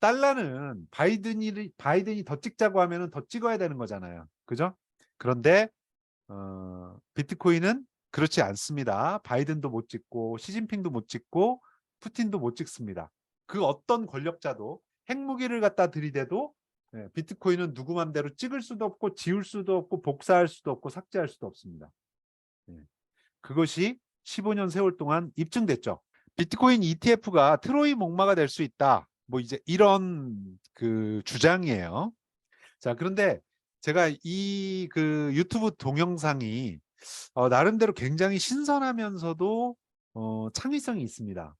달러는 바이든이 더 찍자고 하면은 더 찍어야 되는 거잖아요. 그죠? 그런데 비트코인은 그렇지 않습니다. 바이든도 못 찍고 시진핑도 못 찍고 푸틴도 못 찍습니다. 그 어떤 권력자도 핵무기를 갖다 들이대도 비트코인은 누구 맘대로 찍을 수도 없고 지울 수도 없고 복사할 수도 없고 삭제할 수도 없습니다. 그것이 15년 세월 동안 입증됐죠. 비트코인 ETF가 트로이 목마가 될 수 있다. 뭐 이제 이런 그 주장이에요. 자, 그런데 제가 이 그 유튜브 동영상이 나름대로 굉장히 신선하면서도 창의성이 있습니다.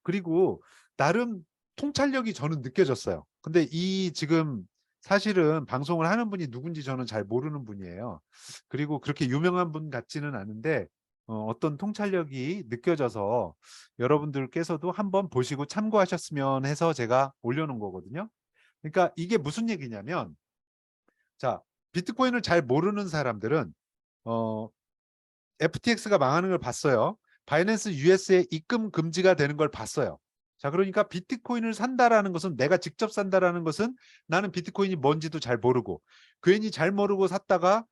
그리고 나름 통찰력이 저는 느껴졌어요. 근데 이 지금 사실은 방송을 하는 분이 누군지 저는 잘 모르는 분이에요. 그리고 그렇게 유명한 분 같지는 않은데 어떤 통찰력이 느껴져서 여러분들께서도 한번 보시고 참고하셨으면 해서 제가 올려놓은 거거든요. 그러니까 이게 무슨 얘기냐면, 자, 비트코인을 잘 모르는 사람들은 FTX가 망하는 걸 봤어요. 바이낸스 US에 입금 금지가 되는 걸 봤어요. 자, 그러니까 비트코인을 산다라는 것은, 내가 직접 산다라는 것은 나는 비트코인이 뭔지도 잘 모르고 괜히 잘 모르고 샀다가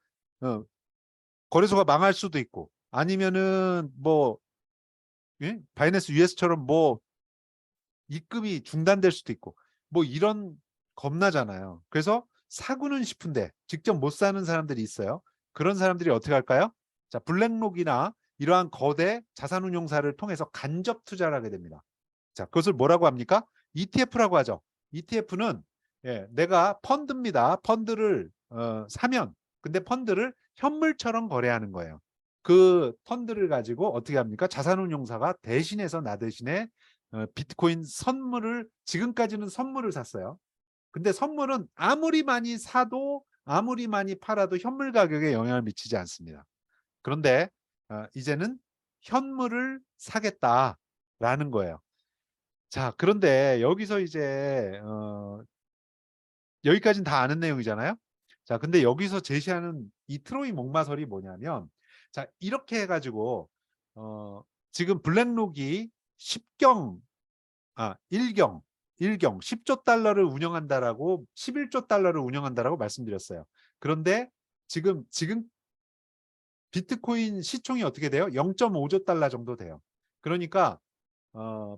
거래소가 망할 수도 있고, 아니면은 뭐 바이낸스 US처럼 뭐 입금이 중단될 수도 있고, 뭐 이런 겁나잖아요. 그래서 사고는 싶은데 직접 못 사는 사람들이 있어요. 그런 사람들이 어떻게 할까요? 자, 블랙록이나 이러한 거대 자산운용사를 통해서 간접 투자를 하게 됩니다. 자, 그것을 뭐라고 합니까? ETF라고 하죠. ETF는 내가 펀드입니다. 펀드를 사면, 근데 펀드를 현물처럼 거래하는 거예요. 그 펀드를 가지고 어떻게 합니까? 자산운용사가 대신해서 나 대신에 비트코인 선물을, 지금까지는 선물을 샀어요. 근데 선물은 아무리 많이 사도 아무리 많이 팔아도 현물 가격에 영향을 미치지 않습니다. 그런데 이제는 현물을 사겠다라는 거예요. 자, 그런데 여기서 이제 여기까지는 다 아는 내용이잖아요. 자, 근데 여기서 제시하는 이 트로이 목마설이 뭐냐면, 자, 이렇게 해가지고 지금 블랙록이 1경 10조 달러를 운영한다라고, 11조 달러를 운영한다라고 말씀드렸어요. 그런데 지금 비트코인 시총이 어떻게 돼요? 0.5조 달러 정도 돼요. 그러니까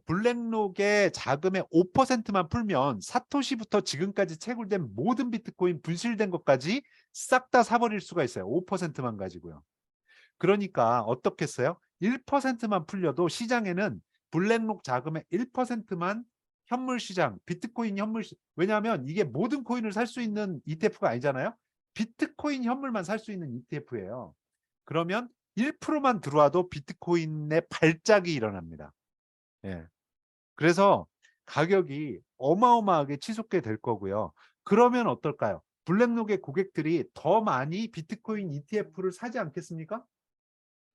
블랙록의 자금의 5%만 풀면 사토시부터 지금까지 채굴된 모든 비트코인 분실된 것까지 싹 다 사버릴 수가 있어요. 5%만 가지고요. 그러니까 어떻겠어요? 1%만 풀려도 시장에는 블랙록 자금의 1%만 현물 시장, 비트코인 현물 시장, 왜냐하면 이게 모든 코인을 살 수 있는 ETF가 아니잖아요. 비트코인 현물만 살 수 있는 ETF예요. 그러면 1%만 들어와도 비트코인의 발작이 일어납니다. 그래서 가격이 어마어마하게 치솟게 될 거고요. 그러면 어떨까요? 블랙록의 고객들이 더 많이 비트코인 ETF를 사지 않겠습니까?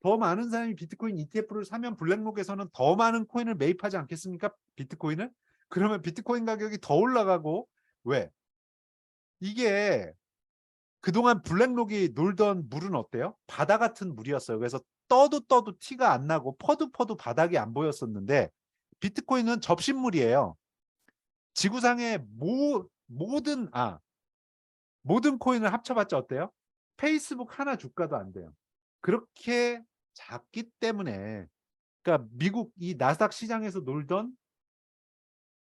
더 많은 사람이 비트코인 ETF를 사면 블랙록에서는 더 많은 코인을 매입하지 않겠습니까? 비트코인을? 그러면 비트코인 가격이 더 올라가고, 왜? 이게 그동안 블랙록이 놀던 물은 어때요? 바다 같은 물이었어요. 그래서 떠도 티가 안 나고 퍼도 바닥이 안 보였었는데, 비트코인은 접신물이에요. 지구상의 모든 코인을 합쳐봤자 어때요? 페이스북 하나 주가도 안 돼요. 그렇게 작기 때문에, 그러니까 미국 이 나스닥 시장에서 놀던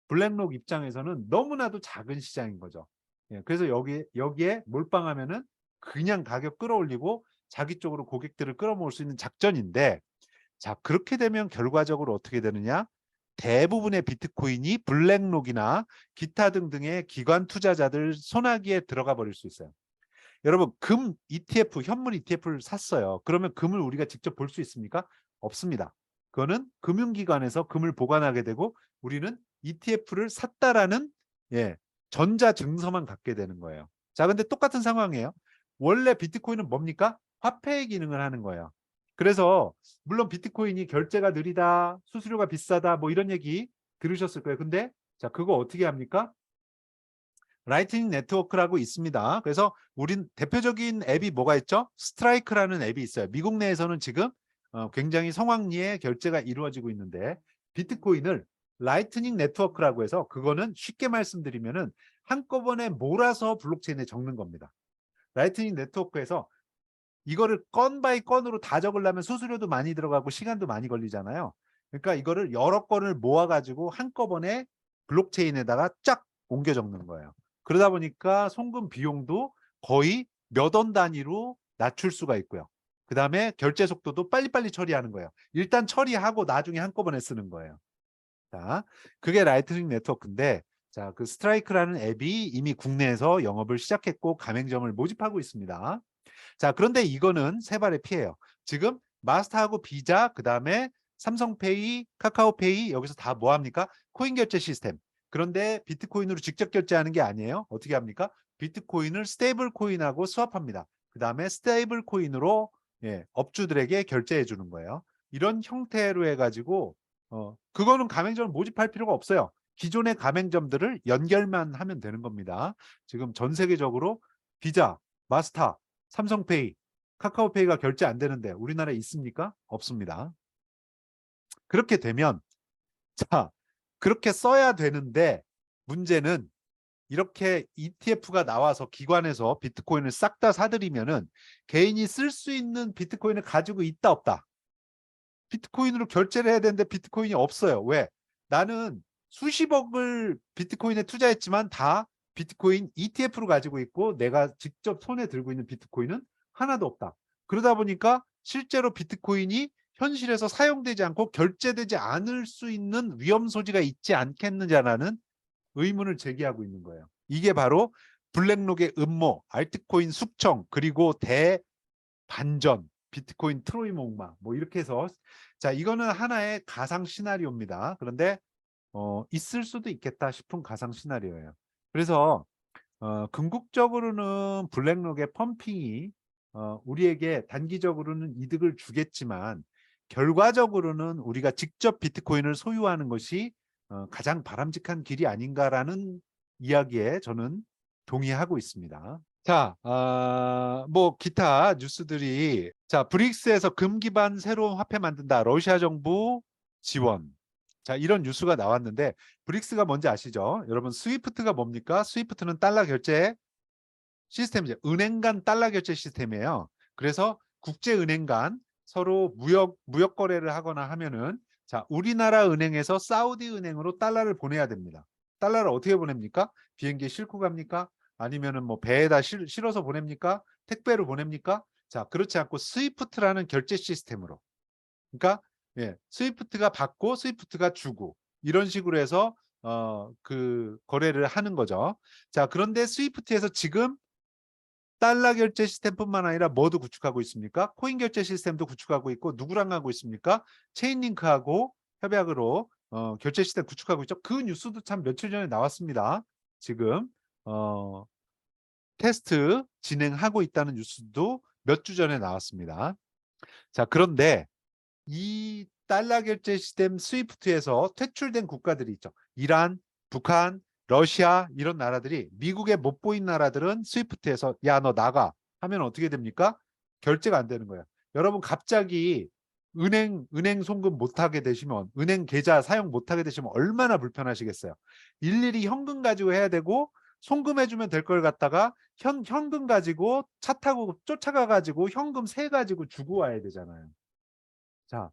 블랙록 입장에서는 너무나도 작은 시장인 거죠. 그래서 여기에 몰빵하면은 그냥 가격 끌어올리고 자기 쪽으로 고객들을 끌어모을 수 있는 작전인데, 자, 그렇게 되면 결과적으로 어떻게 되느냐? 대부분의 비트코인이 블랙록이나 기타 등등의 기관 투자자들 손아귀에 들어가 버릴 수 있어요. 여러분, 금 ETF, 현물 ETF를 샀어요. 그러면 금을 우리가 직접 볼 수 있습니까? 없습니다. 그거는 금융기관에서 금을 보관하게 되고 우리는 ETF를 샀다라는 전자증서만 갖게 되는 거예요. 자, 근데 똑같은 상황이에요. 원래 비트코인은 뭡니까? 화폐의 기능을 하는 거예요. 그래서 물론 비트코인이 결제가 느리다, 수수료가 비싸다, 뭐 이런 얘기 들으셨을 거예요. 근데 자, 그거 어떻게 합니까? 라이트닝 네트워크라고 있습니다. 그래서 우린 대표적인 앱이 뭐가 있죠? 스트라이크라는 앱이 있어요. 미국 내에서는 지금 굉장히 성황리에 결제가 이루어지고 있는데, 비트코인을 라이트닝 네트워크라고 해서 그거는 쉽게 말씀드리면은 한꺼번에 몰아서 블록체인에 적는 겁니다. 라이트닝 네트워크에서 이거를 건 바이 건으로 다 적으려면 수수료도 많이 들어가고 시간도 많이 걸리잖아요. 그러니까 이거를 여러 건을 모아가지고 한꺼번에 블록체인에다가 쫙 옮겨 적는 거예요. 그러다 보니까 송금 비용도 거의 몇 원 단위로 낮출 수가 있고요. 그 다음에 결제 속도도 빨리빨리 처리하는 거예요. 일단 처리하고 나중에 한꺼번에 쓰는 거예요. 자, 그게 라이트닝 네트워크인데, 자, 그 스트라이크라는 앱이 이미 국내에서 영업을 시작했고 가맹점을 모집하고 있습니다. 자, 그런데 이거는 세 발의 피해예요. 지금 마스터하고 비자, 그 다음에 삼성페이, 카카오페이 여기서 다 뭐 합니까? 코인 결제 시스템. 그런데 비트코인으로 직접 결제하는 게 아니에요. 어떻게 합니까? 비트코인을 스테이블 코인하고 스왑합니다. 그 다음에 스테이블 코인으로 업주들에게 결제해 주는 거예요. 이런 형태로 해가지고 그거는 가맹점을 모집할 필요가 없어요. 기존의 가맹점들을 연결만 하면 되는 겁니다. 지금 전 세계적으로 비자, 마스터, 삼성페이, 카카오페이가 결제 안 되는데 우리나라에 있습니까? 없습니다. 그렇게 되면 자, 그렇게 써야 되는데 문제는 이렇게 ETF가 나와서 기관에서 비트코인을 싹 다 사들이면은 개인이 쓸 수 있는 비트코인을 가지고 있다 없다. 비트코인으로 결제를 해야 되는데 비트코인이 없어요. 왜? 나는 수십억을 비트코인에 투자했지만 다 비트코인 ETF로 가지고 있고 내가 직접 손에 들고 있는 비트코인은 하나도 없다. 그러다 보니까 실제로 비트코인이 현실에서 사용되지 않고 결제되지 않을 수 있는 위험 소지가 있지 않겠느냐라는 의문을 제기하고 있는 거예요. 이게 바로 블랙록의 음모, 알트코인 숙청, 그리고 대반전, 비트코인 트로이 목마 뭐 이렇게 해서 자, 이거는 하나의 가상 시나리오입니다. 그런데 있을 수도 있겠다 싶은 가상 시나리오예요. 그래서 궁극적으로는 블랙록의 펌핑이 우리에게 단기적으로는 이득을 주겠지만 결과적으로는 우리가 직접 비트코인을 소유하는 것이 가장 바람직한 길이 아닌가라는 이야기에 저는 동의하고 있습니다. 자, 뭐 기타 뉴스들이 자, 브릭스에서 금 기반 새로운 화폐 만든다. 러시아 정부 지원. 자, 이런 뉴스가 나왔는데 브릭스가 뭔지 아시죠? 여러분 스위프트가 뭡니까? 스위프트는 달러 결제 시스템이죠. 은행 간 달러 결제 시스템이에요. 그래서 국제은행 간 서로 무역 거래를 하거나 하면은 자, 우리나라 은행에서 사우디 은행으로 달러를 보내야 됩니다. 달러를 어떻게 보냅니까? 비행기에 싣고 갑니까? 아니면은 뭐 배에다 실어서 보냅니까? 택배로 보냅니까? 자, 그렇지 않고 스위프트라는 결제 시스템으로. 그러니까 스위프트가 받고 스위프트가 주고 이런 식으로 해서 그 거래를 하는 거죠. 자, 그런데 스위프트에서 지금 달러 결제 시스템뿐만 아니라 뭐도 구축하고 있습니까? 코인 결제 시스템도 구축하고 있고 누구랑 하고 있습니까? 체인링크하고 협약으로 결제 시스템 구축하고 있죠. 그 뉴스도 참 며칠 전에 나왔습니다. 지금 테스트 진행하고 있다는 뉴스도 몇 주 전에 나왔습니다. 자, 그런데 이 달러 결제 시스템 스위프트에서 퇴출된 국가들이 있죠. 이란, 북한, 러시아 이런 나라들이 미국에 못 보인 나라들은 스위프트에서 야, 너 나가 하면 어떻게 됩니까? 결제가 안 되는 거예요. 여러분 갑자기 은행 송금 못하게 되시면 은행 계좌 사용 못하게 되시면 얼마나 불편하시겠어요. 일일이 현금 가지고 해야 되고 송금해주면 될 걸 갖다가 현금 가지고 차 타고 쫓아가 가지고 현금 세 가지고 주고 와야 되잖아요. 자,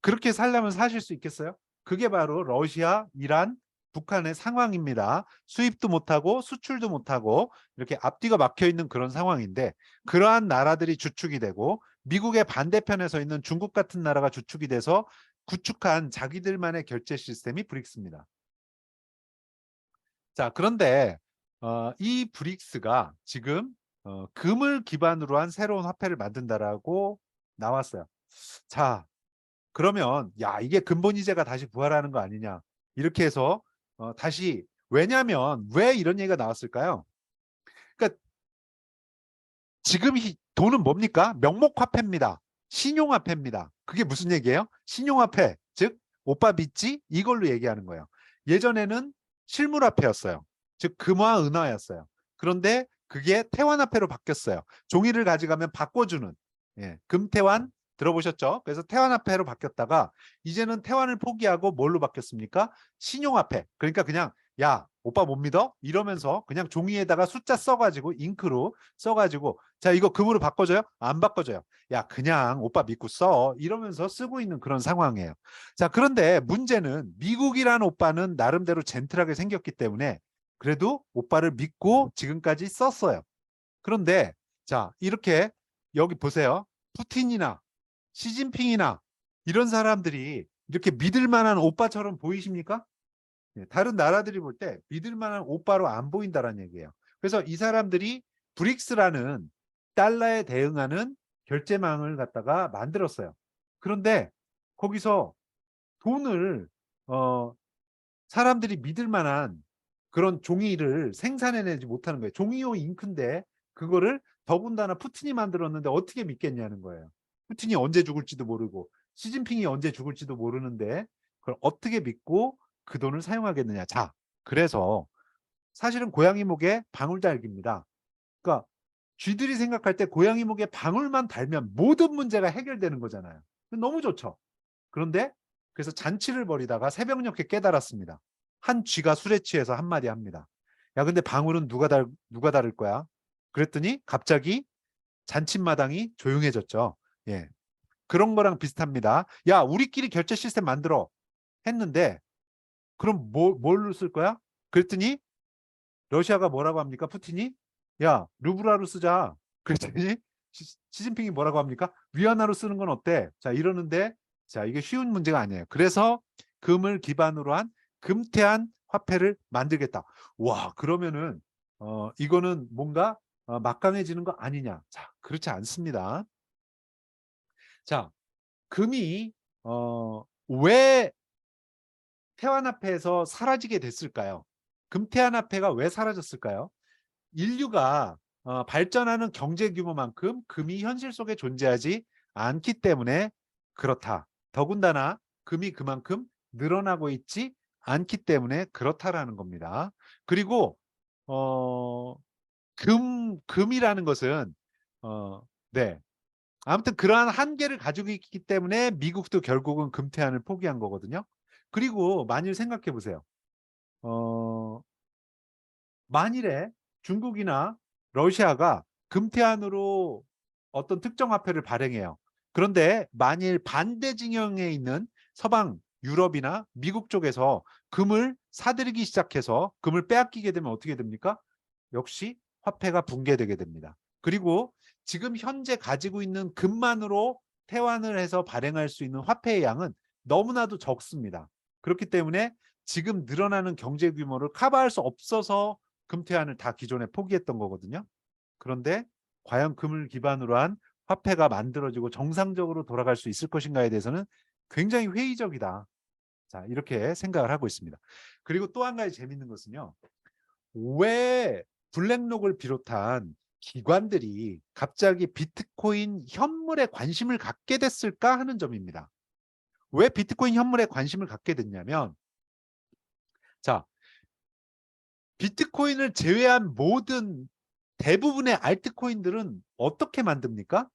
그렇게 살려면 사실 수 있겠어요? 그게 바로 러시아, 이란, 북한의 상황입니다. 수입도 못하고 수출도 못하고 이렇게 앞뒤가 막혀 있는 그런 상황인데 그러한 나라들이 주축이 되고 미국의 반대편에 서 있는 중국 같은 나라가 주축이 돼서 구축한 자기들만의 결제 시스템이 브릭스입니다. 자, 그런데 이 브릭스가 지금 금을 기반으로 한 새로운 화폐를 만든다라고 나왔어요. 자, 그러면 야, 이게 근본이제가 다시 부활하는 거 아니냐 이렇게 해서 다시 왜냐하면 왜 이런 얘기가 나왔을까요? 그러니까 지금 돈은 뭡니까? 명목화폐입니다. 신용화폐입니다. 그게 무슨 얘기예요? 신용화폐, 즉 오빠 믿지? 이걸로 얘기하는 거예요. 예전에는 실물화폐였어요. 즉 금화 은화였어요. 그런데 그게 태환화폐로 바뀌었어요. 종이를 가져가면 바꿔주는 금태환 들어보셨죠? 그래서 태환화폐로 바뀌었다가 이제는 태환을 포기하고 뭘로 바뀌었습니까? 신용화폐. 그러니까 그냥 야, 오빠 못 믿어? 이러면서 그냥 종이에다가 숫자 써가지고 잉크로 써가지고 자, 이거 금으로 바꿔줘요? 안 바꿔줘요. 야, 그냥 오빠 믿고 써. 이러면서 쓰고 있는 그런 상황이에요. 자, 그런데 문제는 미국이라는 오빠는 나름대로 젠틀하게 생겼기 때문에 그래도 오빠를 믿고 지금까지 썼어요. 그런데 자, 이렇게 여기 보세요. 푸틴이나 시진핑이나 이런 사람들이 이렇게 믿을 만한 오빠처럼 보이십니까? 다른 나라들이 볼 때 믿을 만한 오빠로 안 보인다는 얘기예요. 그래서 이 사람들이 브릭스라는 달러에 대응하는 결제망을 갖다가 만들었어요. 그런데 거기서 돈을 사람들이 믿을 만한 그런 종이를 생산해내지 못하는 거예요. 종이용 잉크인데 그거를 더군다나 푸틴이 만들었는데 어떻게 믿겠냐는 거예요. 푸틴이 언제 죽을지도 모르고 시진핑이 언제 죽을지도 모르는데 그걸 어떻게 믿고 그 돈을 사용하겠느냐. 자, 그래서 사실은 고양이 목에 방울 달기입니다. 그러니까 쥐들이 생각할 때 고양이 목에 방울만 달면 모든 문제가 해결되는 거잖아요. 너무 좋죠. 그런데 그래서 잔치를 벌이다가 새벽녘에 깨달았습니다. 한 쥐가 술에 취해서 한마디 합니다. 야, 근데 방울은 누가 다를 거야? 그랬더니 갑자기 잔칫마당이 조용해졌죠. 예. 그런 거랑 비슷합니다. 야, 우리끼리 결제 시스템 만들어. 했는데 그럼 뭘로 쓸 거야? 그랬더니 러시아가 뭐라고 합니까? 푸틴이 야, 루블라로 쓰자. 그랬더니 시진핑이 뭐라고 합니까? 위안화로 쓰는 건 어때? 자, 이러는데 자, 이게 쉬운 문제가 아니에요. 그래서 금을 기반으로 한 금태한 화폐를 만들겠다. 와, 그러면은 이거는 뭔가 막강해지는 거 아니냐? 자, 그렇지 않습니다. 자, 금이 왜 태환화폐에서 사라지게 됐을까요? 금태환화폐가 왜 사라졌을까요? 인류가 발전하는 경제 규모만큼 금이 현실 속에 존재하지 않기 때문에 그렇다. 더군다나 금이 그만큼 늘어나고 있지 않기 때문에 그렇다라는 겁니다. 그리고 금이라는 것은 네. 아무튼 그러한 한계를 가지고 있기 때문에 미국도 결국은 금태환을 포기한 거거든요. 그리고 만일 생각해 보세요. 어, 만일에 중국이나 러시아가 금태환으로 어떤 특정 화폐를 발행해요. 그런데 만일 반대 진영에 있는 서방 유럽이나 미국 쪽에서 금을 사들이기 시작해서 금을 빼앗기게 되면 어떻게 됩니까? 역시 화폐가 붕괴되게 됩니다. 그리고 지금 현재 가지고 있는 금만으로 태환을 해서 발행할 수 있는 화폐의 양은 너무나도 적습니다. 그렇기 때문에 지금 늘어나는 경제 규모를 커버할 수 없어서 금태환을 다 기존에 포기했던 거거든요. 그런데 과연 금을 기반으로 한 화폐가 만들어지고 정상적으로 돌아갈 수 있을 것인가에 대해서는 굉장히 회의적이다. 자, 이렇게 생각을 하고 있습니다. 그리고 또 한 가지 재밌는 것은요. 왜 블랙록을 비롯한 기관들이 갑자기 비트코인 현물에 관심을 갖게 됐을까 하는 점입니다. 왜 비트코인 현물에 관심을 갖게 됐냐면 자, 비트코인을 제외한 모든 대부분의 알트코인들은 어떻게 만듭니까?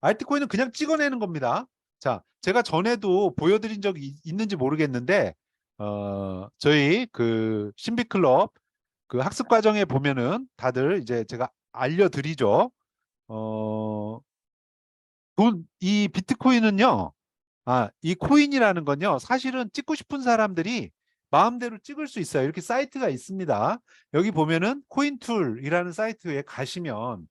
알트코인은 그냥 찍어내는 겁니다. 자, 제가 전에도 보여드린 적이 있는지 모르겠는데 저희 그 신비클럽 그 학습 과정에 보면은 다들 이제 제가 알려드리죠. 이 비트코인은요. 이 코인이라는 건요. 사실은 찍고 싶은 사람들이 마음대로 찍을 수 있어요. 이렇게 사이트가 있습니다. 여기 보면은 코인툴이라는 사이트에 가시면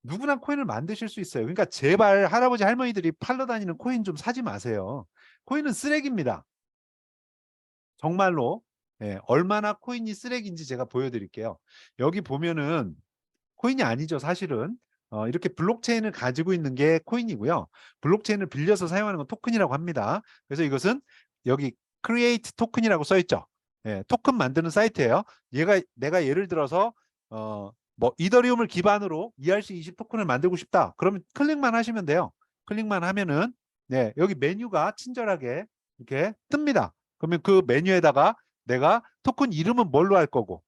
누구나 코인을 만드실 수 있어요. 그러니까 제발 할아버지 할머니들이 팔러 다니는 코인 좀 사지 마세요. 코인은 쓰레기입니다. 정말로. 예, 얼마나 코인이 쓰레기인지 제가 보여드릴게요. 여기 보면은 코인이 아니죠. 사실은 이렇게 블록체인을 가지고 있는 게 코인이고요. 블록체인을 빌려서 사용하는 건 토큰이라고 합니다. 그래서 이것은 여기 create 토큰이라고 써 있죠. 예, 토큰 만드는 사이트예요. 내가 예를 들어서 뭐 이더리움을 기반으로 ERC20 토큰을 만들고 싶다. 그러면 클릭만 하시면 돼요. 클릭만 하면은 네, 여기 메뉴가 친절하게 이렇게 뜹니다. 그러면 그 메뉴에다가 내가 토큰 이름은 뭘로 할 거고,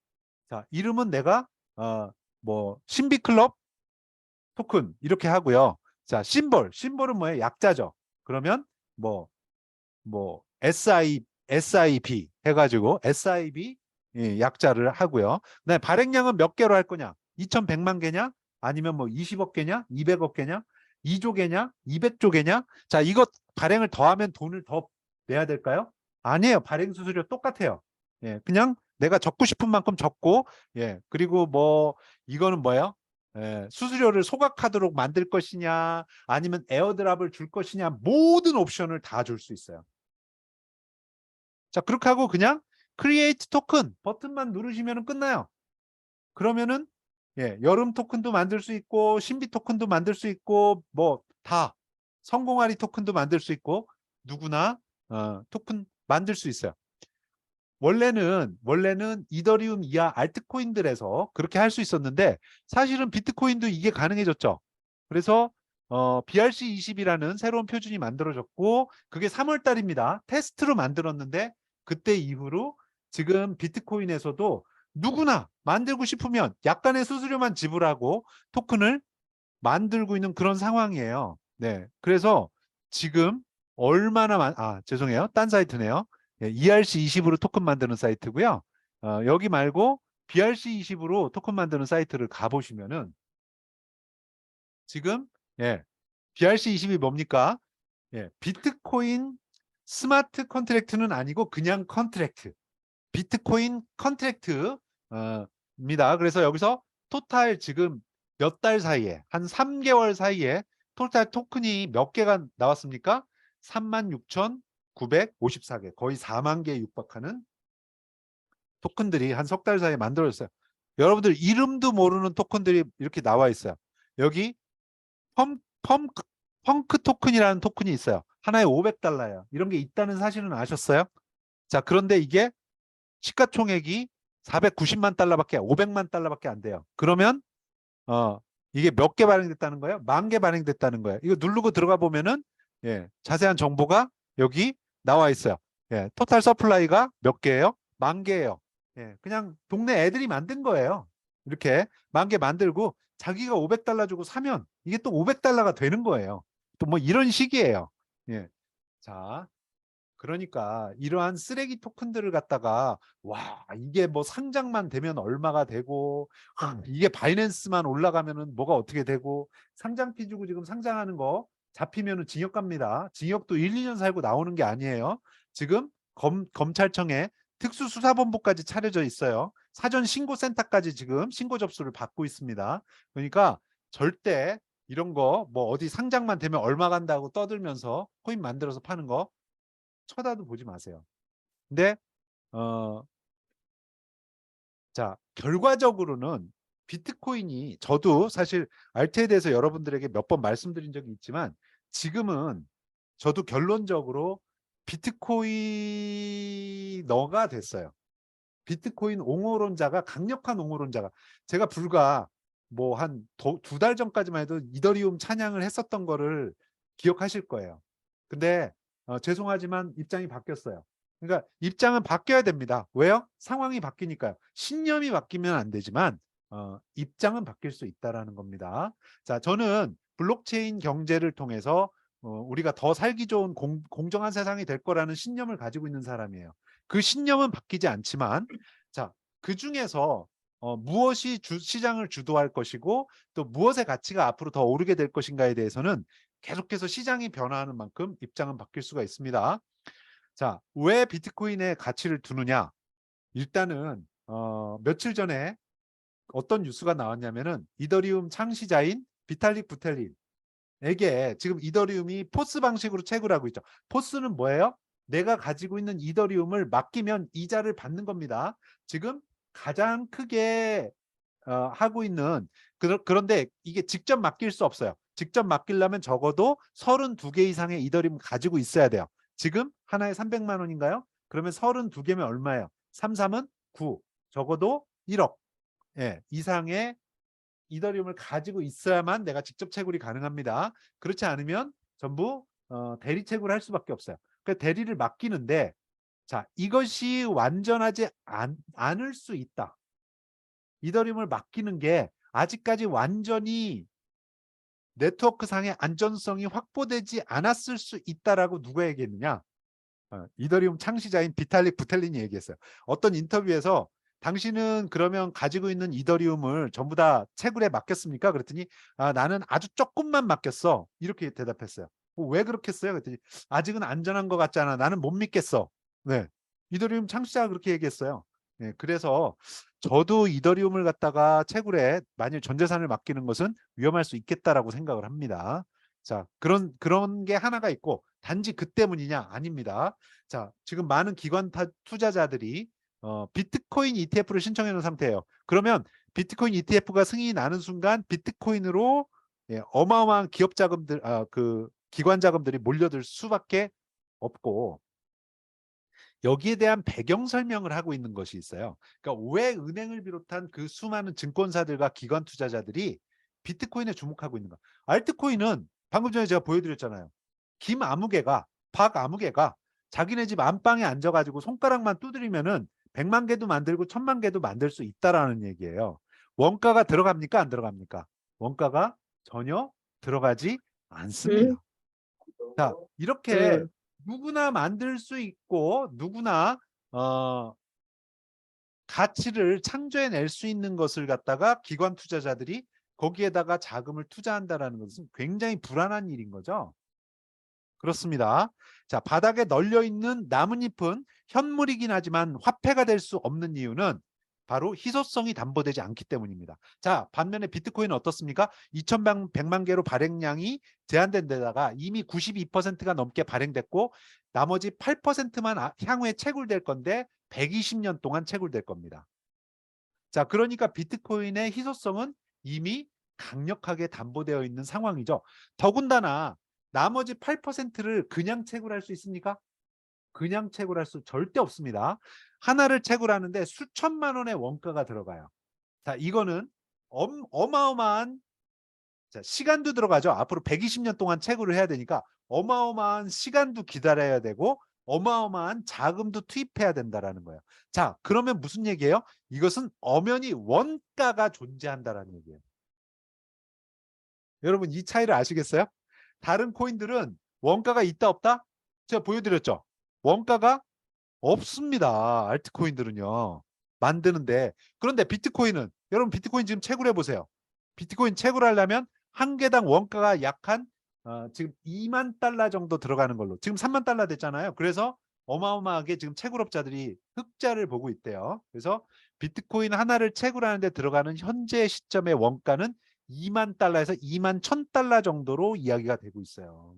자, 이름은 내가 뭐 신비클럽 토큰 이렇게 하고요. 자, 심볼은 뭐예요? 약자죠. 그러면 뭐 SIB 해가지고 SIB 예, 약자를 하고요. 그다음에 발행량은 몇 개로 할 거냐? 2,100만 개냐? 아니면 뭐 20억 개냐? 200억 개냐? 2조 개냐? 200조 개냐? 자, 이것 발행을 더하면 돈을 더 내야 될까요? 아니에요. 발행 수수료 똑같아요. 예, 그냥 내가 적고 싶은 만큼 적고, 예, 그리고 뭐 이거는 뭐예요? 예, 수수료를 소각하도록 만들 것이냐, 아니면 에어드랍을 줄 것이냐, 모든 옵션을 다 줄 수 있어요. 자, 그렇게 하고 그냥 크리에이트 토큰 버튼만 누르시면 끝나요. 그러면은 예, 여름 토큰도 만들 수 있고 신비 토큰도 만들 수 있고 뭐 다 성공아리 토큰도 만들 수 있고 누구나 토큰 만들 수 있어요. 원래는 이더리움 이하 알트코인들에서 그렇게 할 수 있었는데 사실은 비트코인도 이게 가능해졌죠. 그래서 BRC20이라는 새로운 표준이 만들어졌고 그게 3월 달입니다. 테스트로 만들었는데 그때 이후로 지금 비트코인에서도 누구나 만들고 싶으면 약간의 수수료만 지불하고 토큰을 만들고 있는 그런 상황이에요. 네. 그래서 지금 죄송해요. 딴 사이트네요. 예, ERC20으로 토큰 만드는 사이트고요. 여기 말고 BRC20으로 토큰 만드는 사이트를 가보시면은 지금 예, BRC20이 뭡니까? 예, 비트코인 스마트 컨트랙트는 아니고 그냥 컨트랙트. 비트코인 컨트랙트입니다. 그래서 여기서 토탈 지금 몇 달 사이에 한 3개월 사이에 토탈 토큰이 몇 개가 나왔습니까? 36,954개 거의 4만 개에 육박하는 토큰들이 한 석 달 사이에 만들어졌어요. 여러분들 이름도 모르는 토큰들이 이렇게 나와 있어요. 여기 펌, 펌, 펑크 토큰이라는 토큰이 있어요. 하나에 500달러예요. 이런 게 있다는 사실은 아셨어요? 자, 그런데 이게 시가총액이 490만 달러밖에 500만 달러밖에 안 돼요. 그러면 이게 몇 개 발행됐다는 거예요? 10,000개 발행됐다는 거예요. 이거 누르고 들어가 보면은 예, 자세한 정보가 여기 나와 있어요. 예, 토탈 서플라이가 몇 개예요? 10,000개예요. 예, 그냥 동네 애들이 만든 거예요. 이렇게 10,000개 만들고 자기가 500달러 주고 사면 이게 또 500달러가 되는 거예요. 또 뭐 이런 식이에요. 예. 자, 그러니까 이러한 쓰레기 토큰들을 갖다가 와 이게 뭐 상장만 되면 얼마가 되고 이게 바이낸스만 올라가면은 뭐가 어떻게 되고 상장피 주고 지금 상장하는 거 잡히면은 징역 갑니다. 징역도 1, 2년 살고 나오는 게 아니에요. 지금 검찰청에 특수수사본부까지 차려져 있어요. 사전 신고센터까지 지금 신고 접수를 받고 있습니다. 그러니까 절대 이런 거 뭐 어디 상장만 되면 얼마 간다고 떠들면서 코인 만들어서 파는 거 쳐다도 보지 마세요. 근데 어, 자, 결과적으로는 비트코인이 저도 사실 알트에 대해서 여러분들에게 몇 번 말씀드린 적이 있지만 지금은 저도 결론적으로 비트코인너가 됐어요. 비트코인 옹호론자가 강력한 옹호론자가 제가 불과 뭐 한 두 달 전까지만 해도 이더리움 찬양을 했었던 거를 기억하실 거예요. 근데 죄송하지만 입장이 바뀌었어요. 그러니까 입장은 바뀌어야 됩니다. 왜요? 상황이 바뀌니까요. 신념이 바뀌면 안 되지만 입장은 바뀔 수 있다라는 겁니다. 자, 저는 블록체인 경제를 통해서 우리가 더 살기 좋은 공정한 세상이 될 거라는 신념을 가지고 있는 사람이에요. 그 신념은 바뀌지 않지만 자, 그 중에서 무엇이 시장을 주도할 것이고 또 무엇의 가치가 앞으로 더 오르게 될 것인가에 대해서는 계속해서 시장이 변화하는 만큼 입장은 바뀔 수가 있습니다. 자, 왜 비트코인의 가치를 두느냐? 일단은 며칠 전에 어떤 뉴스가 나왔냐면은 이더리움 창시자인 비탈릭 부텔린에게 지금 이더리움이 포스 방식으로 채굴하고 있죠. 포스는 뭐예요? 내가 가지고 있는 이더리움을 맡기면 이자를 받는 겁니다. 지금 가장 크게 하고 있는 그런데 이게 직접 맡길 수 없어요. 직접 맡기려면 적어도 32개 이상의 이더리움 가지고 있어야 돼요. 지금 하나에 300만 원인가요? 그러면 32개면 얼마예요? 33은 9. 적어도 1억 예, 이상의 이더리움을 가지고 있어야만 내가 직접 채굴이 가능합니다. 그렇지 않으면 전부 대리 채굴을 할 수밖에 없어요. 그러니까 대리를 맡기는데 자, 이것이 완전하지 않을 수 있다. 이더리움을 맡기는 게 아직까지 완전히 네트워크상의 안전성이 확보되지 않았을 수 있다라고 누가 얘기했느냐? 이더리움 창시자인 비탈릭 부텔린이 얘기했어요. 어떤 인터뷰에서 당신은 그러면 가지고 있는 이더리움을 전부 다 채굴에 맡겼습니까? 그랬더니 나는 아주 조금만 맡겼어. 이렇게 대답했어요. 왜 그렇게 했어요? 그랬더니 아직은 안전한 것 같지 않아. 나는 못 믿겠어. 네. 이더리움 창시자가 그렇게 얘기했어요. 네, 그래서 저도 이더리움을 갖다가 채굴에 만일 전 재산을 맡기는 것은 위험할 수 있겠다라고 생각을 합니다. 자, 그런 게 하나가 있고 단지 그 때문이냐? 아닙니다. 자, 지금 많은 기관 투자자들이 비트코인 ETF를 신청해 놓은 상태예요. 그러면 비트코인 ETF가 승인이 나는 순간 비트코인으로 어마어마한 기업 자금들, 그 기관 자금들이 몰려들 수밖에 없고 여기에 대한 배경 설명을 하고 있는 것이 있어요. 그러니까 왜 은행을 비롯한 그 수많은 증권사들과 기관 투자자들이 비트코인에 주목하고 있는가? 알트코인은 방금 전에 제가 보여드렸잖아요. 김아무개가 박아무개가 자기네 집 안방에 앉아가지고 손가락만 두드리면은 100만 개도 만들고 1000만 개도 만들 수 있다라는 얘기예요. 원가가 들어갑니까? 안 들어갑니까? 원가가 전혀 들어가지 음, 않습니다. 자, 이렇게 음, 누구나 만들 수 있고 누구나 어, 가치를 창조해낼 수 있는 것을 갖다가 기관 투자자들이 거기에다가 자금을 투자한다라는 것은 굉장히 불안한 일인 거죠. 그렇습니다. 자, 바닥에 널려 있는 나뭇잎은 현물이긴 하지만 화폐가 될 수 없는 이유는 바로 희소성이 담보되지 않기 때문입니다. 자, 반면에 비트코인은 어떻습니까? 2,100만 개로 발행량이 제한된 데다가 이미 92%가 넘게 발행됐고 나머지 8%만 향후에 채굴될 건데 120년 동안 채굴될 겁니다. 자, 그러니까 비트코인의 희소성은 이미 강력하게 담보되어 있는 상황이죠. 더군다나 나머지 8%를 그냥 채굴할 수 있습니까? 그냥 채굴할 수 절대 없습니다. 하나를 채굴하는데 수천만 원의 원가가 들어가요. 자, 이거는 어마어마한 시간도 들어가죠. 앞으로 120년 동안 채굴을 해야 되니까 어마어마한 시간도 기다려야 되고 어마어마한 자금도 투입해야 된다라는 거예요. 자, 그러면 무슨 얘기예요? 이것은 엄연히 원가가 존재한다라는 얘기예요. 여러분 이 차이를 아시겠어요? 다른 코인들은 원가가 있다 없다? 제가 보여드렸죠. 원가가 없습니다. 알트코인들은요. 만드는데. 그런데 비트코인은 여러분 비트코인 지금 채굴해 보세요. 비트코인 채굴하려면 한 개당 원가가 약 한 지금 2만 달러 정도 들어가는 걸로. 지금 3만 달러 됐잖아요. 그래서 어마어마하게 지금 채굴업자들이 흑자를 보고 있대요. 그래서 비트코인 하나를 채굴하는데 들어가는 현재 시점의 원가는 2만 달러에서 2만 1000달러 정도로 이야기가 되고 있어요.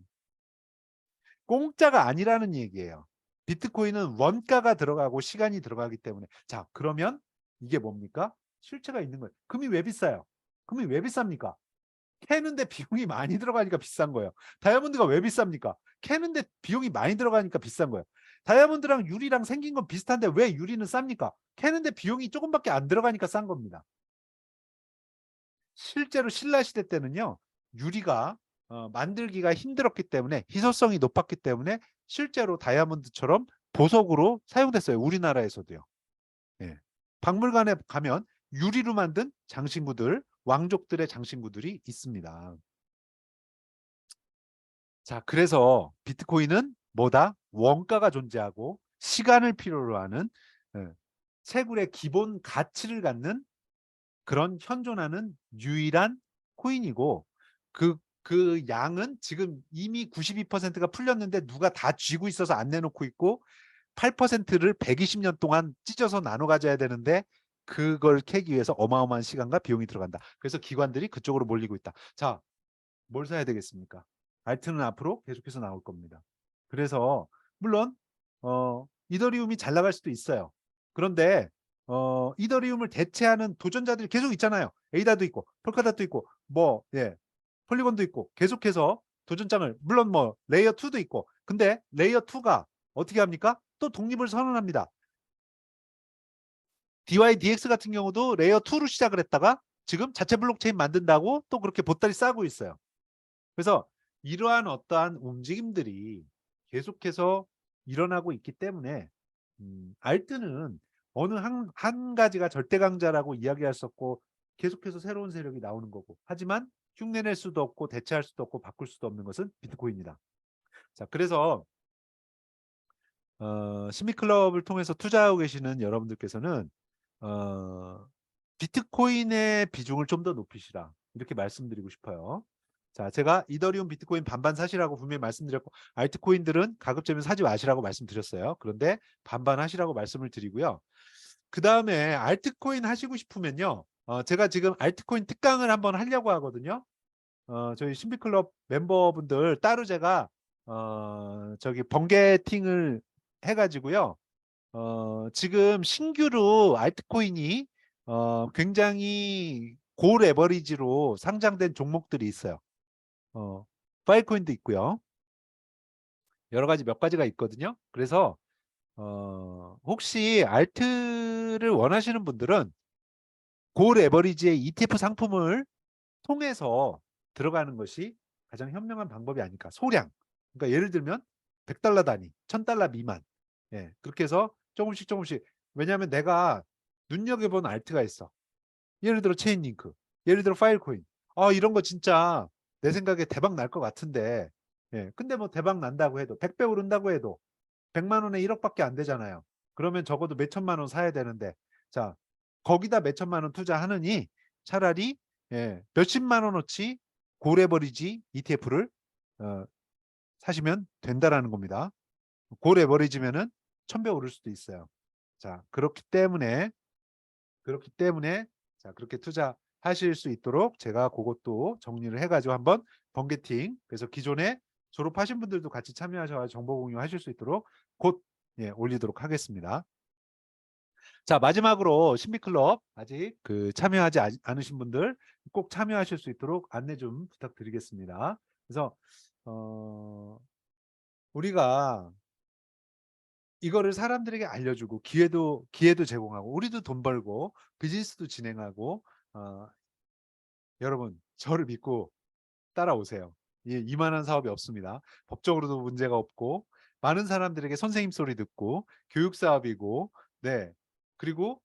공짜가 아니라는 얘기예요. 비트코인은 원가가 들어가고 시간이 들어가기 때문에. 자, 그러면 이게 뭡니까? 실체가 있는 거예요. 금이 왜 비싸요? 금이 왜 비쌉니까? 캐는데 비용이 많이 들어가니까 비싼 거예요. 다이아몬드가 왜 비쌉니까? 캐는데 비용이 많이 들어가니까 비싼 거예요. 다이아몬드랑 유리랑 생긴 건 비슷한데 왜 유리는 쌉니까? 캐는데 비용이 조금밖에 안 들어가니까 싼 겁니다. 실제로 신라 시대 때는요. 유리가 만들기가 힘들었기 때문에 희소성이 높았기 때문에 실제로 다이아몬드처럼 보석으로 사용됐어요. 우리나라에서도요. 예. 박물관에 가면 유리로 만든 장신구들, 왕족들의 장신구들이 있습니다. 자, 그래서 비트코인은 뭐다? 원가가 존재하고 시간을 필요로 하는 채굴의 기본 가치를 갖는 그런 현존하는 유일한 코인이고 그 양은 지금 이미 92%가 풀렸는데 누가 다 쥐고 있어서 안 내놓고 있고 8%를 120년 동안 찢어서 나눠 가져야 되는데 그걸 캐기 위해서 어마어마한 시간과 비용이 들어간다. 그래서 기관들이 그쪽으로 몰리고 있다. 자, 뭘 사야 되겠습니까? 알트는 앞으로 계속해서 나올 겁니다. 그래서 물론 이더리움이 잘 나갈 수도 있어요. 그런데 이더리움을 대체하는 도전자들이 계속 있잖아요. 에이다도 있고 폴카닷도 있고 뭐 폴리곤도 있고 계속해서 도전장을 물론 뭐 레이어 2도 있고 근데 레이어 2가 어떻게 합니까? 또 독립을 선언합니다. DYDX 같은 경우도 레이어 2로 시작을 했다가 지금 자체 블록체인 만든다고 또 그렇게 보따리 싸고 있어요. 그래서 이러한 어떠한 움직임들이 계속해서 일어나고 있기 때문에 알트는 어느 한 가지가 절대 강자라고 이야기할 수 없고 계속해서 새로운 세력이 나오는 거고. 하지만 흉내낼 수도 없고 대체할 수도 없고 바꿀 수도 없는 것은 비트코인이다. 자, 그래서 시미클럽을 통해서 투자하고 계시는 여러분들께서는 비트코인의 비중을 좀 더 높이시라, 이렇게 말씀드리고 싶어요. 자, 제가 이더리움, 비트코인 반반 사시라고 분명히 말씀드렸고, 알트코인들은 가급적이면 사지 마시라고 말씀드렸어요. 그런데 반반 하시라고 말씀을 드리고요. 그 다음에 알트코인 하시고 싶으면요, 제가 지금 알트코인 특강을 한번 하려고 하거든요. 저희 신비클럽 멤버분들 따로 제가 저기 번개팅을 해가지고요. 지금 신규로 알트코인이 굉장히 고레버리지로 상장된 종목들이 있어요. 파일코인도 있고요. 여러 가지 몇 가지가 있거든요. 그래서 혹시 알트를 원하시는 분들은 고레버리지의 ETF 상품을 통해서 들어가는 것이 가장 현명한 방법이 아닐까. 소량. 그러니까 예를 들면 $100 단위, $1000 미만. 예, 그렇게 해서 조금씩 조금씩. 왜냐하면 내가 눈여겨본 알트가 있어. 예를 들어 체인링크, 예를 들어 파일코인. 이런 거 진짜 내 생각에 대박 날 것 같은데. 예, 근데 뭐 대박 난다고 해도 100배 오른다고 해도 100만 원에 1억밖에 안 되잖아요. 그러면 적어도 몇 천만 원 사야 되는데, 자, 거기다 몇 천만 원 투자하느니 차라리 몇십만 원어치 고레버리지 ETF를 사시면 된다라는 겁니다. 고레버리지면은 1000배 오를 수도 있어요. 자, 그렇기 때문에 자, 그렇게 투자하실 수 있도록 제가 그것도 정리를 해가지고 한번 번개팅, 그래서 기존에 졸업하신 분들도 같이 참여하셔서 정보 공유하실 수 있도록 곧 올리도록 하겠습니다. 자, 마지막으로 신비클럽 아직 참여하지 않으신 분들 꼭 참여하실 수 있도록 안내 좀 부탁드리겠습니다. 그래서 우리가 이거를 사람들에게 알려주고 기회도 제공하고 우리도 돈 벌고 비즈니스도 진행하고, 여러분 저를 믿고 따라오세요. 이만한 사업이 없습니다. 법적으로도 문제가 없고 많은 사람들에게 선생님 소리 듣고 교육 사업이고, 네, 그리고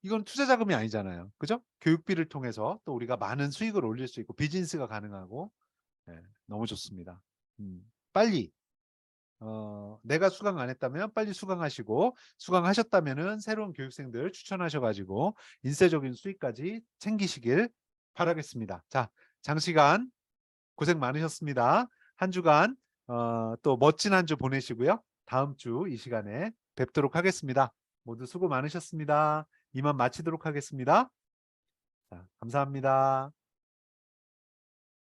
이건 투자 자금이 아니잖아요. 그죠? 교육비를 통해서 또 우리가 많은 수익을 올릴 수 있고 비즈니스가 가능하고, 너무 좋습니다. 빨리 내가 수강 안 했다면 빨리 수강하시고, 수강하셨다면은 새로운 교육생들 추천하셔가지고 인쇄적인 수익까지 챙기시길 바라겠습니다. 자, 장시간 고생 많으셨습니다. 한 주간 또 멋진 한 주 보내시고요. 다음 주 이 시간에 뵙도록 하겠습니다. 모두 수고 많으셨습니다. 이만 마치도록 하겠습니다. 자, 감사합니다.